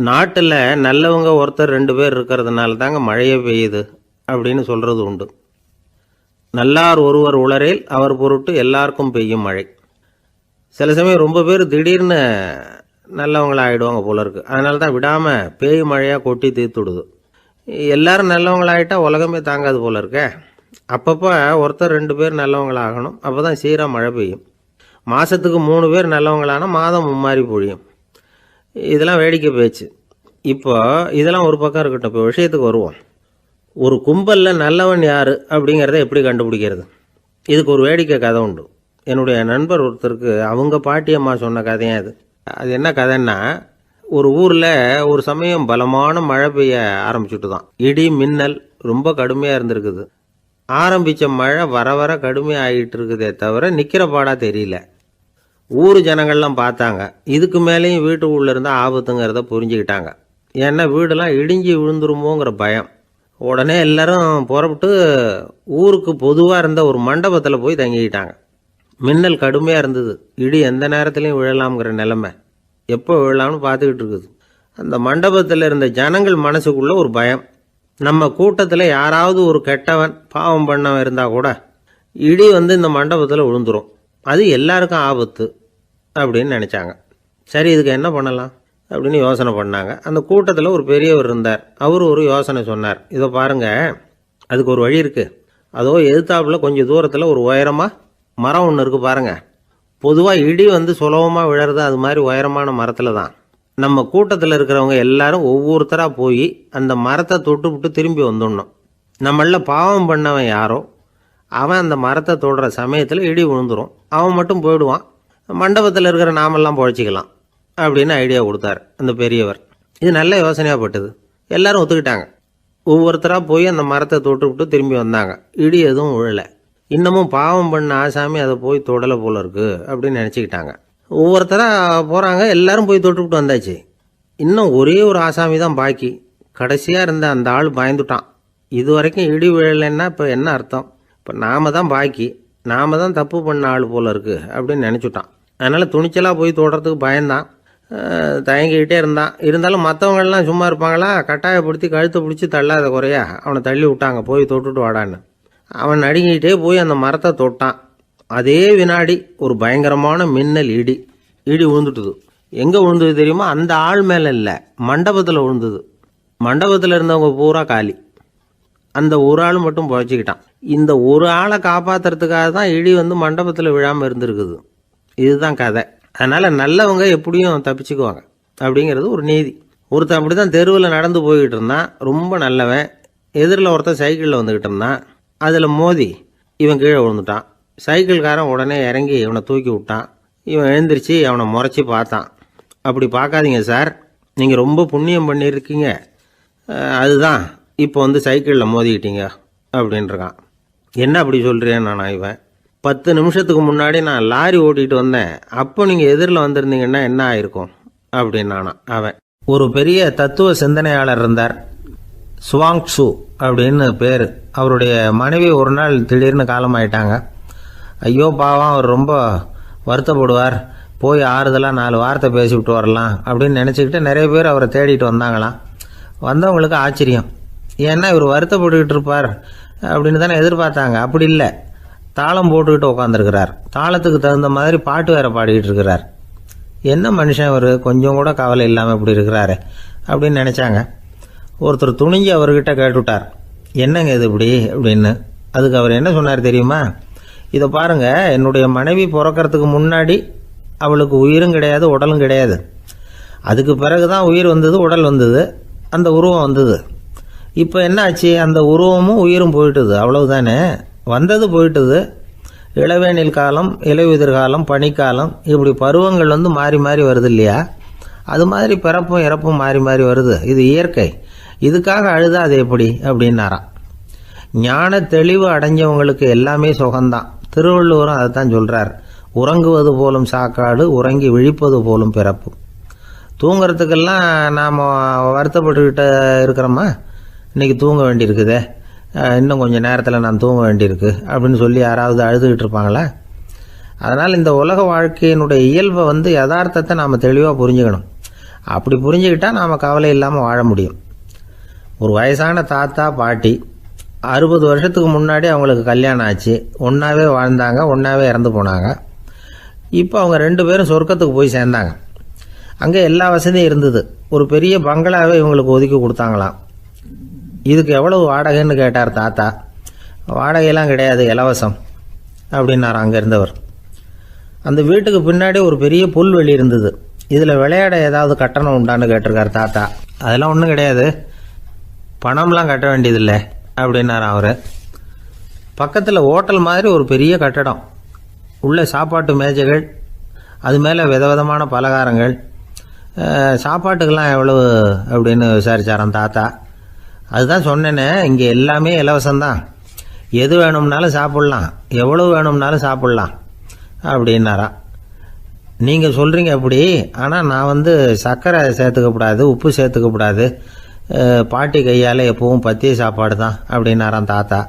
நாட்டில் நல்லவங்க ஒருத்தர் 2 பேர் இருக்கிறதுனால தாங்க மழையே பெய்யுது அப்படின்னு சொல்கிறது உண்டு. நல்லார் ஒருவர் உளரேல் அவர் பொருட்டு எல்லாருக்கும் பெய்யும் மழை. சில சமயம் ரொம்ப பேர் திடீர்னு நல்லவங்களா ஆகிடுவாங்க போல இருக்கு. அதனால தான் விடாமல் பேய் மழையாக கொட்டி தீர்த்துடுது. எல்லாரும் நல்லவங்களாகிட்டா உலகமே தாங்காது போல இருக்க. அப்பப்போ ஒருத்தர் 2 பேர் நல்லவங்களாகணும். அப்போ தான் சீராக மழை பெய்யும். மாதத்துக்கு 3 பேர் நல்லவங்களானா மாதம் மும்மாரி பொழியும். இதெல்லாம் வேடிக்கை பேச்சு. இப்போ இதெல்லாம் ஒரு பக்கம் இருக்கட்டும். இப்போ விஷயத்துக்கு வருவோம். ஒரு கும்பலில் நல்லவன் யார் அப்படிங்கிறத எப்படி கண்டுபிடிக்கிறது? இதுக்கு ஒரு வேடிக்கை கதை உண்டு. என்னுடைய நண்பர் ஒருத்தருக்கு அவங்க பாட்டியம்மா சொன்ன கதையாக அது. அது என்ன கதைன்னா, ஒரு ஊரில் ஒரு சமயம் பலமான மழை பெய்ய ஆரம்பிச்சுட்டு தான். இடி மின்னல் ரொம்ப கடுமையாக இருந்திருக்குது. ஆரம்பித்த மழை வர வர கடுமையாக ஆகிட்டு இருக்குதே தவிர நிற்கிற பாடாக தெரியல. ஊர் ஜனங்கள்லாம் பார்த்தாங்க. இதுக்கு மேலேயும் வீட்டு உள்ளே இருந்தால் ஆபத்துங்கிறத புரிஞ்சுக்கிட்டாங்க. ஏன்னா வீடெல்லாம் இடிஞ்சி விழுந்துருமோங்கிற பயம். உடனே எல்லாரும் புறப்பட்டு ஊருக்கு பொதுவாக இருந்த ஒரு மண்டபத்தில் போய் தங்கிக்கிட்டாங்க. மின்னல் கடுமையாக இருந்தது. இடி எந்த நேரத்துலையும் விழலாம்ங்கிற நிலைமை. எப்போ விழலாம்னு பார்த்துக்கிட்டு இருக்குது. அந்த மண்டபத்தில் இருந்த ஜனங்கள் மனசுக்குள்ள ஒரு பயம். நம்ம கூட்டத்தில் யாராவது ஒரு கெட்டவன் பாவம் பண்ணவன் இருந்தால் கூட இடி இந்த மண்டபத்தில் விழுந்துரும். அது எல்லாருக்கும் ஆபத்து அப்படின்னு நினச்சாங்க. சரி, இதுக்கு என்ன பண்ணலாம் அப்படின்னு யோசனை பண்ணாங்க. அந்த கூட்டத்தில் ஒரு பெரியவர் இருந்தார். அவர் ஒரு யோசனை சொன்னார். இதை பாருங்க, அதுக்கு ஒரு வழி இருக்குது. அதோ எதிர்த்தாப்பில் கொஞ்சம் தூரத்தில் ஒரு உயரமாக மரம் ஒன்று இருக்குது பாருங்கள். பொதுவாக இடி சுலபமாக விழறது அது மாதிரி உயரமான மரத்தில் தான். நம்ம கூட்டத்தில் இருக்கிறவங்க எல்லாரும் ஒவ்வொருத்தராக போய் அந்த மரத்தை தொட்டு விட்டு திரும்பி வந்துடணும். நம்மள பாவம் பண்ணவன் யாரோ அவன் அந்த மரத்தை தொடுற சமயத்தில் இடி விழுந்துடும். அவன் மட்டும் போயிடுவான். மண்டபத்தில் இருக்கிற நாமெல்லாம் பொழைச்சிக்கலாம் அப்படின்னு ஐடியா கொடுத்தார் அந்த பெரியவர். இது நல்ல யோசனையாக பட்டது. எல்லாரும் ஒத்துக்கிட்டாங்க. ஒவ்வொருத்தராக போய் அந்த மரத்தை தொட்டு விட்டு திரும்பி வந்தாங்க. இடி எதுவும் விழலை. இன்னமும் பாவம் பண்ண ஆசாமி அதை போய் தொடலை போல இருக்கு அப்படின்னு நினச்சிக்கிட்டாங்க. ஒவ்வொருத்தராக போகிறாங்க. எல்லாரும் போய் தொட்டுவிட்டு வந்தாச்சு. இன்னும் ஒரே ஒரு ஆசாமி தான் பாக்கி. கடைசியாக இருந்த அந்த ஆள் பயந்துட்டான். இது வரைக்கும் இடி விழலைன்னா இப்போ என்ன அர்த்தம்? இப்போ நாம தான் பாக்கி, நாம தான் தப்பு பண்ண ஆள் போல இருக்கு அப்படின்னு நினச்சிட்டான். அதனால் துணிச்சலாக போய் தொடுறதுக்கு பயந்தான். தயங்கிக்கிட்டே இருந்தான். இருந்தாலும் மற்றவங்கள்லாம் சும்மா இருப்பாங்களா? கட்டாயப்படுத்தி கழுத்தை பிடிச்சி தள்ளாத குறையா அவனை தள்ளி விட்டாங்க. போய் தொட்டுட்டு வாடான்னு. அவன் நடுங்கிக்கிட்டே போய் அந்த மரத்தை தொட்டான். அதே வினாடி ஒரு பயங்கரமான மின்னல் இடி விழுந்துட்டுது. எங்கே விழுந்தது தெரியுமா? அந்த ஆள் மேலே இல்லை, மண்டபத்தில் விழுந்தது. மண்டபத்தில் இருந்தவங்க பூரா காலி. அந்த ஒரு ஆள் மட்டும் பொழைச்சிக்கிட்டான். இந்த ஒரு ஆளை காப்பாற்றுறதுக்காக தான் இடி மண்டபத்தில் விழாமல் இருந்திருக்குது. இதுதான் கதை. அதனால் நல்லவங்க எப்படியும் தப்பிச்சுக்குவாங்க அப்படிங்கிறது ஒரு நீதி. ஒருத்தன் அப்படி தான் தெருவில் நடந்து போய்கிட்டு இருந்தான். ரொம்ப நல்லவன். எதிரில் ஒருத்தன் சைக்கிளில் வந்துக்கிட்டு இருந்தான். அதில் மோதி இவன் கீழே விழுந்துட்டான். சைக்கிள்காரன் உடனே இறங்கி இவனை தூக்கி விட்டான். இவன் எழுந்திரிச்சு அவனை முறைச்சி பார்த்தான். அப்படி பார்க்காதீங்க சார், நீங்கள் ரொம்ப புண்ணியம் பண்ணியிருக்கீங்க, அதுதான் இப்போ சைக்கிளில் மோதிக்கிட்டீங்க அப்படின்றான். என்ன அப்படி சொல்கிறேன் நான்? இவன் 10 நிமிஷத்துக்கு முன்னாடி நான் லாரி ஓட்டிகிட்டு வந்தேன், அப்போ நீங்கள் எதிரில் வந்திருந்தீங்கன்னா என்ன ஆயிருக்கும் அப்படின்னானா அவன். ஒரு பெரிய தத்துவ சிந்தனையாளர் இருந்தார், சுவாங் ட்சு அப்படின்னு பேர். அவருடைய மனைவி ஒரு நாள் திடீர்னு காலமாயிட்டாங்க. ஐயோ பாவம், அவர் ரொம்ப வருத்தப்படுவார், போய் ஆறுதலாக 4 வார்த்தை பேசிவிட்டு வரலாம் அப்படின்னு நினச்சிக்கிட்டு நிறைய பேர் அவரை தேடிட்டு வந்தாங்களாம். வந்தவங்களுக்கு ஆச்சரியம். ஏன்னா இவர் வருத்தப்பட்டுக்கிட்டு இருப்பார் அப்படின்னு தானே எதிர்பார்த்தாங்க. அப்படி இல்லை, தாளம் போட்டுக்கிட்டு உட்காந்துருக்கிறார். தாளத்துக்கு தகுந்த மாதிரி பாட்டு வேற பாடிக்கிட்டு இருக்கிறார். என்ன மனுஷன் இவர், கொஞ்சம் கூட கவலை இல்லாமல் இப்படி இருக்கிறாரு அப்படின்னு நினச்சாங்க. ஒருத்தர் துணிஞ்சு அவர்கிட்ட கேட்டுவிட்டார், என்னங்க இது இப்படி அப்படின்னு. அதுக்கு அவர் என்ன சொன்னார் தெரியுமா? இதை பாருங்க, என்னுடைய மனைவி பிறக்கிறதுக்கு முன்னாடி அவளுக்கு உயிரும் கிடையாது, உடலும் கிடையாது. அதுக்கு பிறகு தான் உயிர் வந்தது, உடல் வந்தது, அந்த உருவம் வந்தது. இப்போ என்ன ஆச்சு? அந்த உருவமும் உயிரும் போயிட்டுது, அவ்வளவுதானே. வந்தது போயிட்டுது. இளவேனில் காலம், இலையுதிர் காலம், பனிக்காலம், இப்படி பருவங்கள் மாறி மாறி வருது இல்லையா? அது மாதிரி பிறப்பும் இறப்பும் மாறி மாறி வருது. இது இயற்கை. இதுக்காக அழுதா அது எப்படி அப்படின்னாராம். ஞான தெளிவு அடைஞ்சவங்களுக்கு எல்லாமே சுகம்தான். திருவள்ளுவரும் அதை தான் சொல்கிறார். உறங்குவது போலும் சாக்காடு, உறங்கி விழிப்பது போலும் பிறப்பு. தூங்கிறதுக்கெல்லாம் நாம் வருத்தப்பட்டுக்கிட்ட இருக்கிறோமா? இன்றைக்கி தூங்க வேண்டியிருக்குதே, இன்னும் கொஞ்சம் நேரத்தில் நான் தூங்க வேண்டியிருக்கு அப்படின்னு சொல்லி யாராவது அழுதுகிட்டு இருப்பாங்களா? அதனால் இந்த உலக வாழ்க்கையினுடைய இயல்பை யதார்த்தத்தை நாம் தெளிவாக புரிஞ்சுக்கணும். அப்படி புரிஞ்சுக்கிட்டால் நாம் கவலை இல்லாமல் வாழ முடியும். ஒரு வயசான தாத்தா பாட்டி 60 வருஷத்துக்கு முன்னாடி அவங்களுக்கு கல்யாணம் ஆச்சு, ஒன்றாவே வாழ்ந்தாங்க, ஒன்றாவே இறந்து போனாங்க. இப்போ அவங்க 2 பேரும் சொர்க்கத்துக்கு போய் சேர்ந்தாங்க. அங்கே எல்லா வசதியும் இருந்தது. ஒரு பெரிய பங்களாவே இவங்களுக்கு ஒதுக்கி கொடுத்தாங்களாம். இதுக்கு எவ்வளவு வாடகைன்னு கேட்டார் தாத்தா. வாடகையெல்லாம் கிடையாது, இலவசம் அப்படின்னார் அங்கே இருந்தவர். அந்த வீட்டுக்கு பின்னாடி ஒரு பெரிய புல்வெளி இருந்தது. இதில் விளையாட ஏதாவது கட்டணம் உண்டான்னு கேட்டிருக்கார் தாத்தா. அதெல்லாம் ஒன்றும் கிடையாது, பணம்லாம் கட்ட வேண்டியதில்லை அப்படின்னார் அவர். பக்கத்தில் ஹோட்டல் மாதிரி ஒரு பெரிய கட்டடம், உள்ள சாப்பாட்டு மேஜைகள், அது மேலே விதவிதமான பலகாரங்கள். சாப்பாட்டுக்கெல்லாம் எவ்வளவு அப்படின்னு விசாரிச்சாராம் தாத்தா. அதுதான் சொன்னேனே, இங்கே எல்லாமே இலவசம்தான், எது வேணும்னாலும் சாப்பிட்லாம், எவ்வளவு வேணும்னாலும் சாப்பிட்லாம் அப்படின்னாராம். நீங்கள் சொல்கிறீங்க அப்படி, ஆனால் நான் சர்க்கரை சேர்த்துக்கக்கூடாது, உப்பு சேர்த்துக்கக்கூடாது, பாட்டி கையால் எப்பவும் பத்திய சாப்பாடு தான் அப்படின்னாராம் தாத்தா.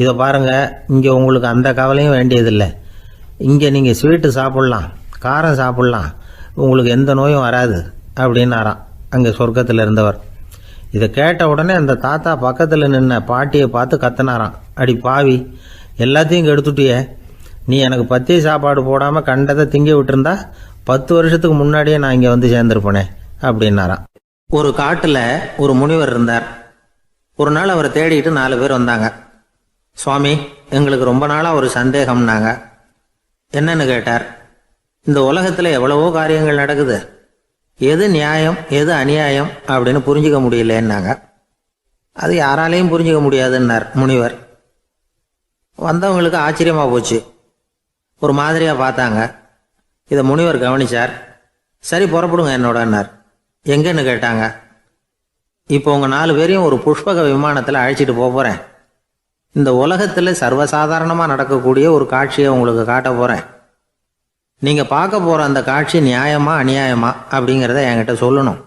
இதை பாருங்கள், இங்கே உங்களுக்கு அந்த கவலையும் வேண்டியதில்லை. இங்கே நீங்கள் ஸ்வீட்டு சாப்பிட்லாம், காரம் சாப்பிட்லாம், உங்களுக்கு எந்த நோயும் வராது அப்படின்னாராம் அங்கே சொர்க்கத்தில் இருந்தவர். இதை கேட்ட உடனே அந்த தாத்தா பக்கத்தில் நின்ன பாட்டியை பார்த்து கத்தினாராம். அடி பாவி, எல்லாத்தையும் கெடுத்துட்டியே, நீ எனக்கு பத்திய சாப்பாடு போடாமல் கண்டதை திங்க விட்டுருந்தா 10 வருஷத்துக்கு முன்னாடியே நான் இங்கே சேர்ந்துருப்பேனே அப்படின்னாராம். ஒரு காட்டில் ஒரு முனிவர் இருந்தார். ஒரு நாள் அவரை தேடிட்டு 4 பேர் வந்தாங்க. சுவாமி, எங்களுக்கு ரொம்ப நாளாக ஒரு சந்தேகம்னாங்க. என்னன்னு கேட்டார். இந்த உலகத்தில் எவ்வளவோ காரியங்கள் நடக்குது, எது நியாயம் எது அநியாயம் அப்படின்னு புரிஞ்சிக்க முடியலன்னாங்க. அது யாராலையும் புரிஞ்சிக்க முடியாதுன்னார் முனிவர். வந்தவங்களுக்கு ஆச்சரியமாக போச்சு, ஒரு மாதிரியாக பார்த்தாங்க. இதை முனிவர் கவனிச்சார். சரி புறப்படுங்க என்னோடன்னார். எங்கன்னு கேட்டாங்க. இப்போ உங்கள் 4 பேரையும் ஒரு புஷ்பக விமானத்தில் அழைச்சிட்டு போகிறேன். இந்த உலகத்தில் சர்வசாதாரணமாக நடக்கக்கூடிய ஒரு காட்சியை உங்களுக்கு காட்ட போகிறேன். நீங்கள் பார்க்க போகிற அந்த காட்சி நியாயமா அநியாயமா அப்படிங்கிறத என்கிட்ட சொல்லணும்.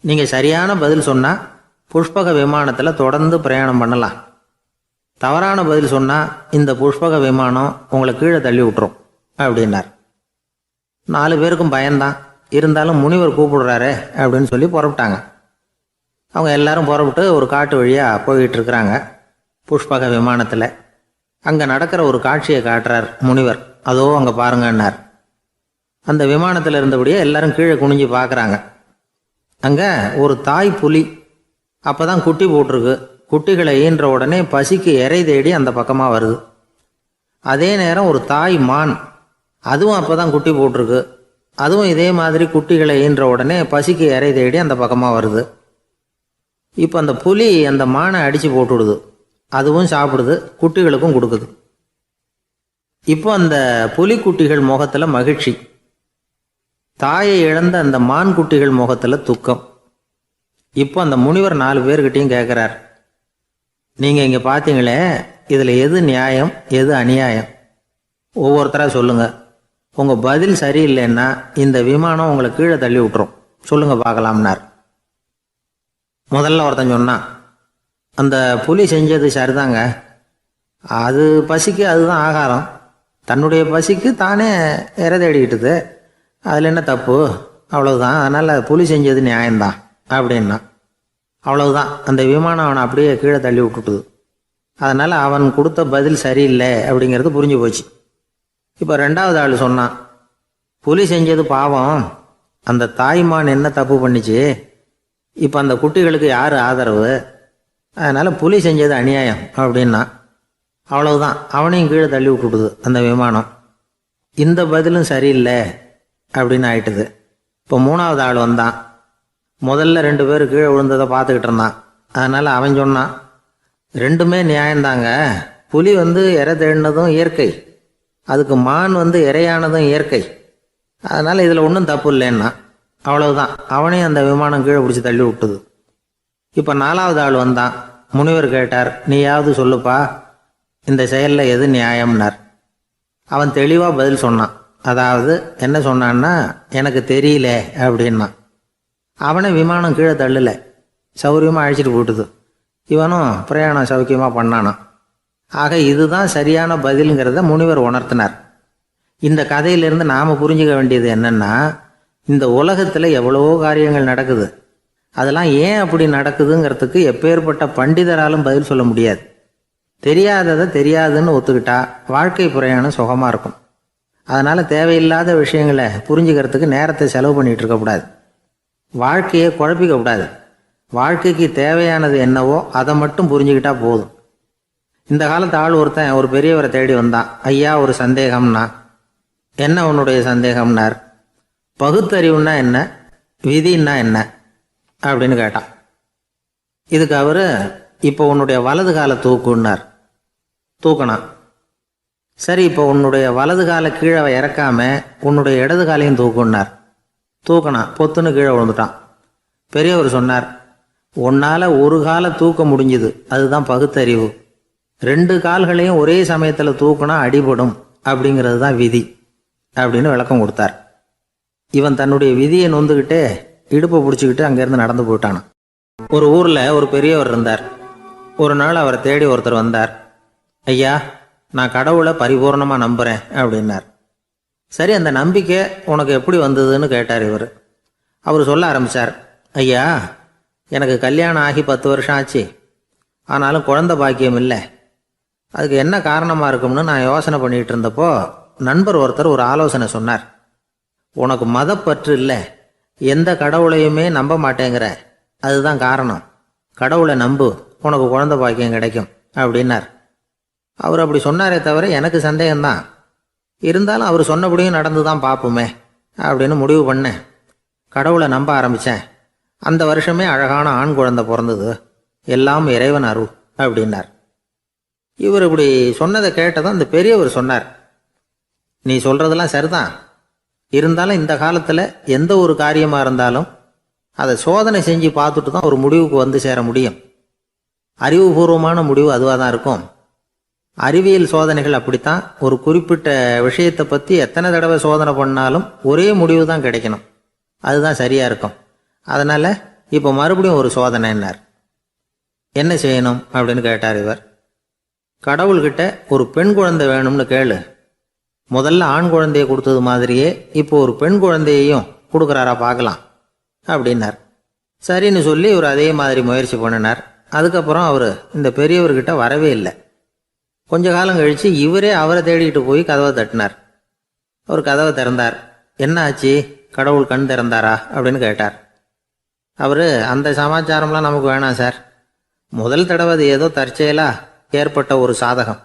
நீங்கள் சரியான பதில் சொன்னால் புஷ்பக விமானத்தில் தொடர்ந்து பிரயாணம் பண்ணலாம். தவறான பதில் சொன்னால் இந்த புஷ்பக விமானம் உங்களை கீழே தள்ளி விட்டுரும் அப்படின்னார். 4 பேருக்கும் பயந்தான். இருந்தாலும் முனிவர் கூப்பிடுறாரு அப்படின்னு சொல்லி புறப்பட்டாங்க. அவங்க எல்லாரும் புறப்பட்டு ஒரு காட்டு வழியாக போய்கிட்டு இருக்கிறாங்க புஷ்பக விமானத்தில். அங்கே நடக்கிற ஒரு காட்சியை காட்டுறார் முனிவர். அதோ அங்கே பாருங்கன்னார். அந்த விமானத்தில் இருந்தபடியே எல்லாரும் கீழே குனிஞ்சு பார்க்குறாங்க. அங்கே ஒரு தாய் புலி அப்போ தான் குட்டி போட்டிருக்கு. குட்டிகளை ஈன்ற உடனே பசிக்கு இறை தேடி அந்த பக்கமாக வருது. அதே நேரம் ஒரு தாய் மான், அதுவும் அப்போ தான் குட்டி போட்டிருக்கு. அதுவும் இதே மாதிரி குட்டிகளை ஈன்ற உடனே பசிக்கு இறை தேடி அந்த பக்கமாக வருது. இப்போ அந்த புலி அந்த மானை அடித்து போட்டுடுது. அதுவும் சாப்பிடுது, குட்டிகளுக்கும் கொடுக்குது. இப்போ அந்த புலிக்குட்டிகள் முகத்தில் மகிழ்ச்சி, தாயை இழந்த அந்த மான் குட்டிகள் முகத்தில் துக்கம். இப்போ அந்த முனிவர் 4 பேர்கிட்டையும் கேட்குறார், நீங்கள் இங்கே பார்த்தீங்களே, இதில் எது நியாயம் எது அநியாயம்? ஒவ்வொருத்தராக சொல்லுங்கள். உங்கள் பதில் சரியில்லைன்னா இந்த விமானம் உங்களை கீழே தள்ளி விட்டுரும், சொல்லுங்கள் பார்க்கலாம்னார். முதல்ல ஒருத்தன் சொன்னான், அந்த புலி செஞ்சது சரிதாங்க, அது பசிக்கு அதுதான் ஆகாரம், தன்னுடைய பசிக்கு தானே இறை தேடிக்கிட்டுது, அதில் என்ன தப்பு, அவ்வளவுதான், அதனால் புலி செஞ்சது நியாயம்தான் அப்படின்னா. அவ்வளவுதான், அந்த விமானம் அவனை அப்படியே கீழே தள்ளி விட்டுட்டுது. அதனால் அவன் கொடுத்த பதில் சரியில்லை அப்படிங்கிறது புரிஞ்சு போச்சு. இப்போ 2வது ஆள் சொன்னான், புலி செஞ்சது பாவம், அந்த தாய்மான் என்ன தப்பு பண்ணிச்சு, இப்போ அந்த குட்டிகளுக்கு யார் ஆதரவு, அதனால் புலி செஞ்சது அநியாயம் அப்படின்னா. அவ்வளவுதான், அவனையும் கீழே தள்ளி விட்டுடுது அந்த விமானம். இந்த பதிலும் சரியில்லை அப்படின்னு ஆயிட்டுது. இப்போ 3வது ஆள் வந்தான். முதல்ல 2 பேர் கீழே விழுந்ததை பார்த்துக்கிட்டு இருந்தான். அதனால் அவன் சொன்னான், ரெண்டுமே நியாயந்தாங்க, புலி இறை தேடினதும் இயற்கை, அதுக்கு மான் இறையானதும் இயற்கை, அதனால் இதில் ஒன்றும் தப்பு இல்லைன்னா. அவ்வளவுதான், அவனையும் அந்த விமானம் கீழே பிடிச்சி தள்ளி விட்டுது. இப்போ 4வது ஆள் வந்தான். முனிவர் கேட்டார், நீயாவது சொல்லுப்பா, இந்த செயலில் எது நியாயம்னார். அவன் தெளிவாக பதில் சொன்னான். அதாவது என்ன சொன்னான்னா, எனக்கு தெரியல அப்படின்னா. அவனை விமானம் கீழே தள்ளல, சௌரியமாக அழைச்சிட்டு போட்டுது. இவனும் பிரயாணம் சௌக்கியமாக பண்ணானான். ஆக இதுதான் சரியான பதிலுங்கிறத முனிவர் உணர்த்தினார். இந்த கதையிலிருந்து நாம் புரிஞ்சுக்க வேண்டியது என்னென்னா, இந்த உலகத்தில் எவ்வளவோ காரியங்கள் நடக்குது. அதெல்லாம் ஏன் அப்படி நடக்குதுங்கிறதுக்கு எப்பேற்பட்ட பண்டிதராலும் பதில் சொல்ல முடியாது. தெரியாததை தெரியாதுன்னு ஒத்துக்கிட்டா வாழ்க்கை பிரயாணம் சுகமாக இருக்கும். அதனால் தேவையில்லாத விஷயங்களை புரிஞ்சுக்கிறதுக்கு நேரத்தை செலவு பண்ணிகிட்டு இருக்கக்கூடாது. வாழ்க்கையை குழப்பிக்கக்கூடாது. வாழ்க்கைக்கு தேவையானது என்னவோ அதை மட்டும் புரிஞ்சுக்கிட்டா போதும். இந்த காலத்து ஆள் ஒருத்தன் ஒரு பெரியவரை தேடி வந்தான். ஐயா, ஒரு சந்தேகம்னா. என்ன உன்னுடைய சந்தேகம்னார். பகுத்தறிவுன்னா என்ன, விதின்னா என்ன அப்படின்னு கேட்டான். இதுக்கு அவர், இப்போ உன்னுடைய வலது காலை தூக்குன்னார். தூக்கினான். சரி, இப்போ உன்னுடைய வலது காலை கீழே இறக்காம உன்னுடைய இடது காலையும் தூக்குன்னார். தூக்கினான். பொத்துன்னு கீழே விழுந்துட்டான். பெரியவர் சொன்னார், உன்னால் ஒரு காலை தூக்க முடிஞ்சுது, அதுதான் பகுத்தறிவு. 2 கால்களையும் ஒரே சமயத்தில் தூக்குனா அடிபடும், அப்படிங்கிறது தான் விதி அப்படின்னு விளக்கம் கொடுத்தார். இவன் தன்னுடைய விதியை நொந்துக்கிட்டே இடுப்பை பிடிச்சிக்கிட்டு அங்கேருந்து நடந்து போயிட்டானான். ஒரு ஊரில் ஒரு பெரியவர் இருந்தார். ஒரு நாள் அவரை தேடி ஒருத்தர் வந்தார். ஐயா, நான் கடவுளை பரிபூர்ணமாக நம்புகிறேன் அப்படின்னார். சரி, அந்த நம்பிக்கை உனக்கு எப்படி வந்ததுன்னு கேட்டார் இவர். அவர் சொல்ல ஆரம்பித்தார். ஐயா, எனக்கு கல்யாணம் ஆகி 10 வருஷம் ஆச்சு. ஆனாலும் குழந்தை பாக்கியம் இல்லை. அதுக்கு என்ன காரணமாக இருக்கும்னு நான் யோசனை பண்ணிகிட்டு இருந்தப்போ நண்பர் ஒருத்தர் ஒரு ஆலோசனை சொன்னார். உனக்கு மதப்பற்று இல்லை, எந்த கடவுளையுமே நம்ப மாட்டேங்கிற, அதுதான் காரணம். கடவுளை நம்பு, உனக்கு குழந்தை பாக்கியம் கிடைக்கும் அப்படின்னார். அவர் அப்படி சொன்னாரே தவிர எனக்கு சந்தேகம்தான். இருந்தாலும் அவர் சொன்னபடியும் நடந்து தான் பார்ப்போமே அப்படின்னு முடிவு பண்ணேன். கடவுளை நம்ப ஆரம்பித்தேன். அந்த வருஷமே அழகான ஆண் குழந்தை பிறந்தது. எல்லாம் இறைவன் அருள் அப்படின்னார். இவர் இப்படி சொன்னதை கேட்டதும் அந்த பெரியவர் சொன்னார், நீ சொல்கிறதெல்லாம் சரிதான். இருந்தாலும் இந்த காலத்தில் எந்த ஒரு காரியமாக இருந்தாலும் அதை சோதனை செஞ்சு பார்த்துட்டு தான் ஒரு முடிவுக்கு வந்து சேர முடியும். அறிவுபூர்வமான முடிவு அதுவாக தான் இருக்கும். அறிவியல் சோதனைகள் அப்படித்தான். ஒரு குறிப்பிட்ட விஷயத்தை பற்றி எத்தனை தடவை சோதனை பண்ணாலும் ஒரே முடிவு தான் கிடைக்கணும். அதுதான் சரியாக இருக்கும். அதனால் இப்போ மறுபடியும் ஒரு சோதனைன்னார். என்ன செய்யணும் அப்படின்னு கேட்டார் இவர். கடவுள்கிட்ட ஒரு பெண் குழந்தை வேணும்னு கேளு. முதல்ல ஆண் குழந்தையை கொடுத்தது மாதிரியே இப்போ ஒரு பெண் குழந்தையையும் கொடுக்குறாரா பார்க்கலாம் அப்படின்னார். சரின்னு சொல்லி இவர் அதே மாதிரி முயற்சி பண்ணினார். அதுக்கப்புறம் அவர் இந்த பெரியவர்கிட்ட வரவே இல்லை. கொஞ்ச காலம் கழித்து இவரே அவரை தேடிக்கிட்டு போய் கதவை தட்டினார். அவர் கதவை திறந்தார். என்ன ஆச்சு, கடவுள் கண் திறந்தாரா அப்படின்னு கேட்டார். அவர், அந்த சமாச்சாரம்லாம் நமக்கு வேணாம் சார். முதல் தடவை அது ஏதோ தற்செயலாக ஏற்பட்ட ஒரு சாதகம்.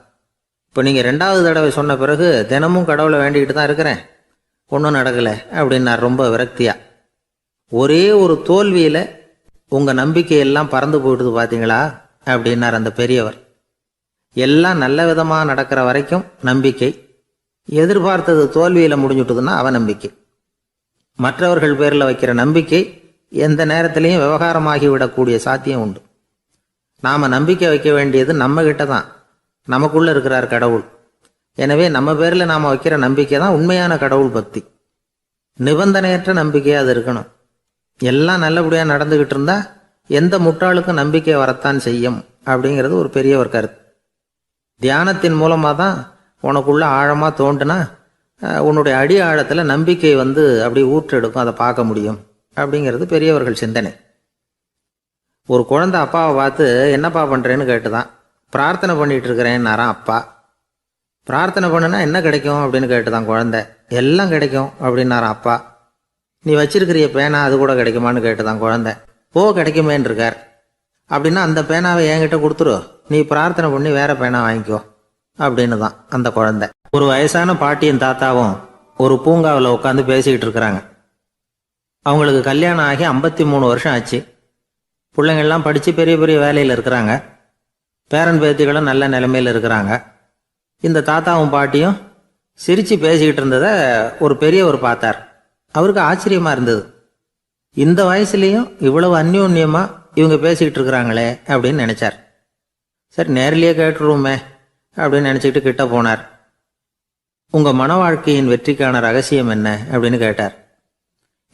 இப்போ நீங்கள் 2வது தடவை சொன்ன பிறகு தினமும் கடவுளை வேண்டிக்கிட்டு தான் இருக்கிறேன், ஒன்றும் நடக்கலை அப்படின்னார் ரொம்ப விரக்தியாக. ஒரே ஒரு தோல்வியில் உங்கள் நம்பிக்கையெல்லாம் பறந்து போயிடுது பார்த்தீங்களா அப்படின்னார் அந்த பெரியவர். எல்லாம் நல்ல விதமாக நடக்கிற வரைக்கும் நம்பிக்கை, எதிர்பார்த்தது தோல்வியில் முடிஞ்சுட்டுதுன்னா அவநம்பிக்கை. மற்றவர்கள் பேரில் வைக்கிற நம்பிக்கை எந்த நேரத்திலையும் விவகாரமாகி விடக்கூடிய சாத்தியம் உண்டு. நாம் நம்பிக்கை வைக்க வேண்டியது நம்மகிட்ட தான். நமக்குள்ளே இருக்கிறார் கடவுள். எனவே நம்ம பேரில் நாம் வைக்கிற நம்பிக்கை தான் உண்மையான கடவுள் பக்தி. நிபந்தனையற்ற நம்பிக்கையாக அது இருக்கணும். எல்லாம் நல்லபடியாக நடந்துக்கிட்டு இருந்தால் எந்த முட்டாளுக்கும் நம்பிக்கை வரத்தான் செய்யும் அப்படிங்கிறது ஒரு பெரியவர் கருத்து. தியானத்தின் மூலமாக தான் உனக்குள்ள ஆழமாக தோண்டுனா உன்னுடைய அடி ஆழத்தில் நம்பிக்கை வந்து அப்படி ஊற்றெடுக்கும், அதை பார்க்க முடியும் அப்படிங்கிறது பெரியவர்கள் சிந்தனை. ஒரு குழந்தை அப்பாவை பார்த்து என்னப்பா பண்ணுறேன்னு கேட்டுதான். பிரார்த்தனை பண்ணிகிட்டு இருக்கிறேன்னாராம் அப்பா. பிரார்த்தனை பண்ணுனா என்ன கிடைக்கும் அப்படின்னு கேட்டுதான் குழந்தை. எல்லாம் கிடைக்கும் அப்படின்னாராம் அப்பா. நீ வச்சிருக்கிறிய பேனா அது கூட கிடைக்குமான்னு கேட்டுதான் குழந்தை. கிடைக்குமேன்னு இருக்கார். அப்படின்னா அந்த பேனாவை என்கிட்ட கொடுத்துரு, நீ பிரார்த்தனை பண்ணி வேற பேனா வாங்கிக்கோ அப்படின்னு தான் அந்த குழந்தை. ஒரு வயசான பாட்டியும் தாத்தாவும் ஒரு பூங்காவில் உட்காந்து பேசிக்கிட்டு இருக்கிறாங்க. அவங்களுக்கு கல்யாணம் ஆகி 53 வருஷம் ஆச்சு. பிள்ளைங்கள்லாம் படித்து பெரிய பெரிய வேலையில் இருக்கிறாங்க. பேரன் பேத்திகளும் நல்ல நிலைமையில் இருக்கிறாங்க. இந்த தாத்தாவும் பாட்டியும் சிரித்து பேசிக்கிட்டு இருந்ததை ஒரு பெரியவர் பார்த்தார். அவருக்கு ஆச்சரியமாக இருந்தது. இந்த வயசுலேயும் இவ்வளவு அந்யோன்யமாக இவங்க பேசிக்கிட்டு இருக்கிறாங்களே அப்படின்னு நினச்சார். சரி, நேரிலேயே கேட்டுருவோமே அப்படின்னு நினச்சிக்கிட்டு கிட்ட போனார். உங்கள் மன வாழ்க்கையின் வெற்றிக்கான ரகசியம் என்ன அப்படின்னு கேட்டார்.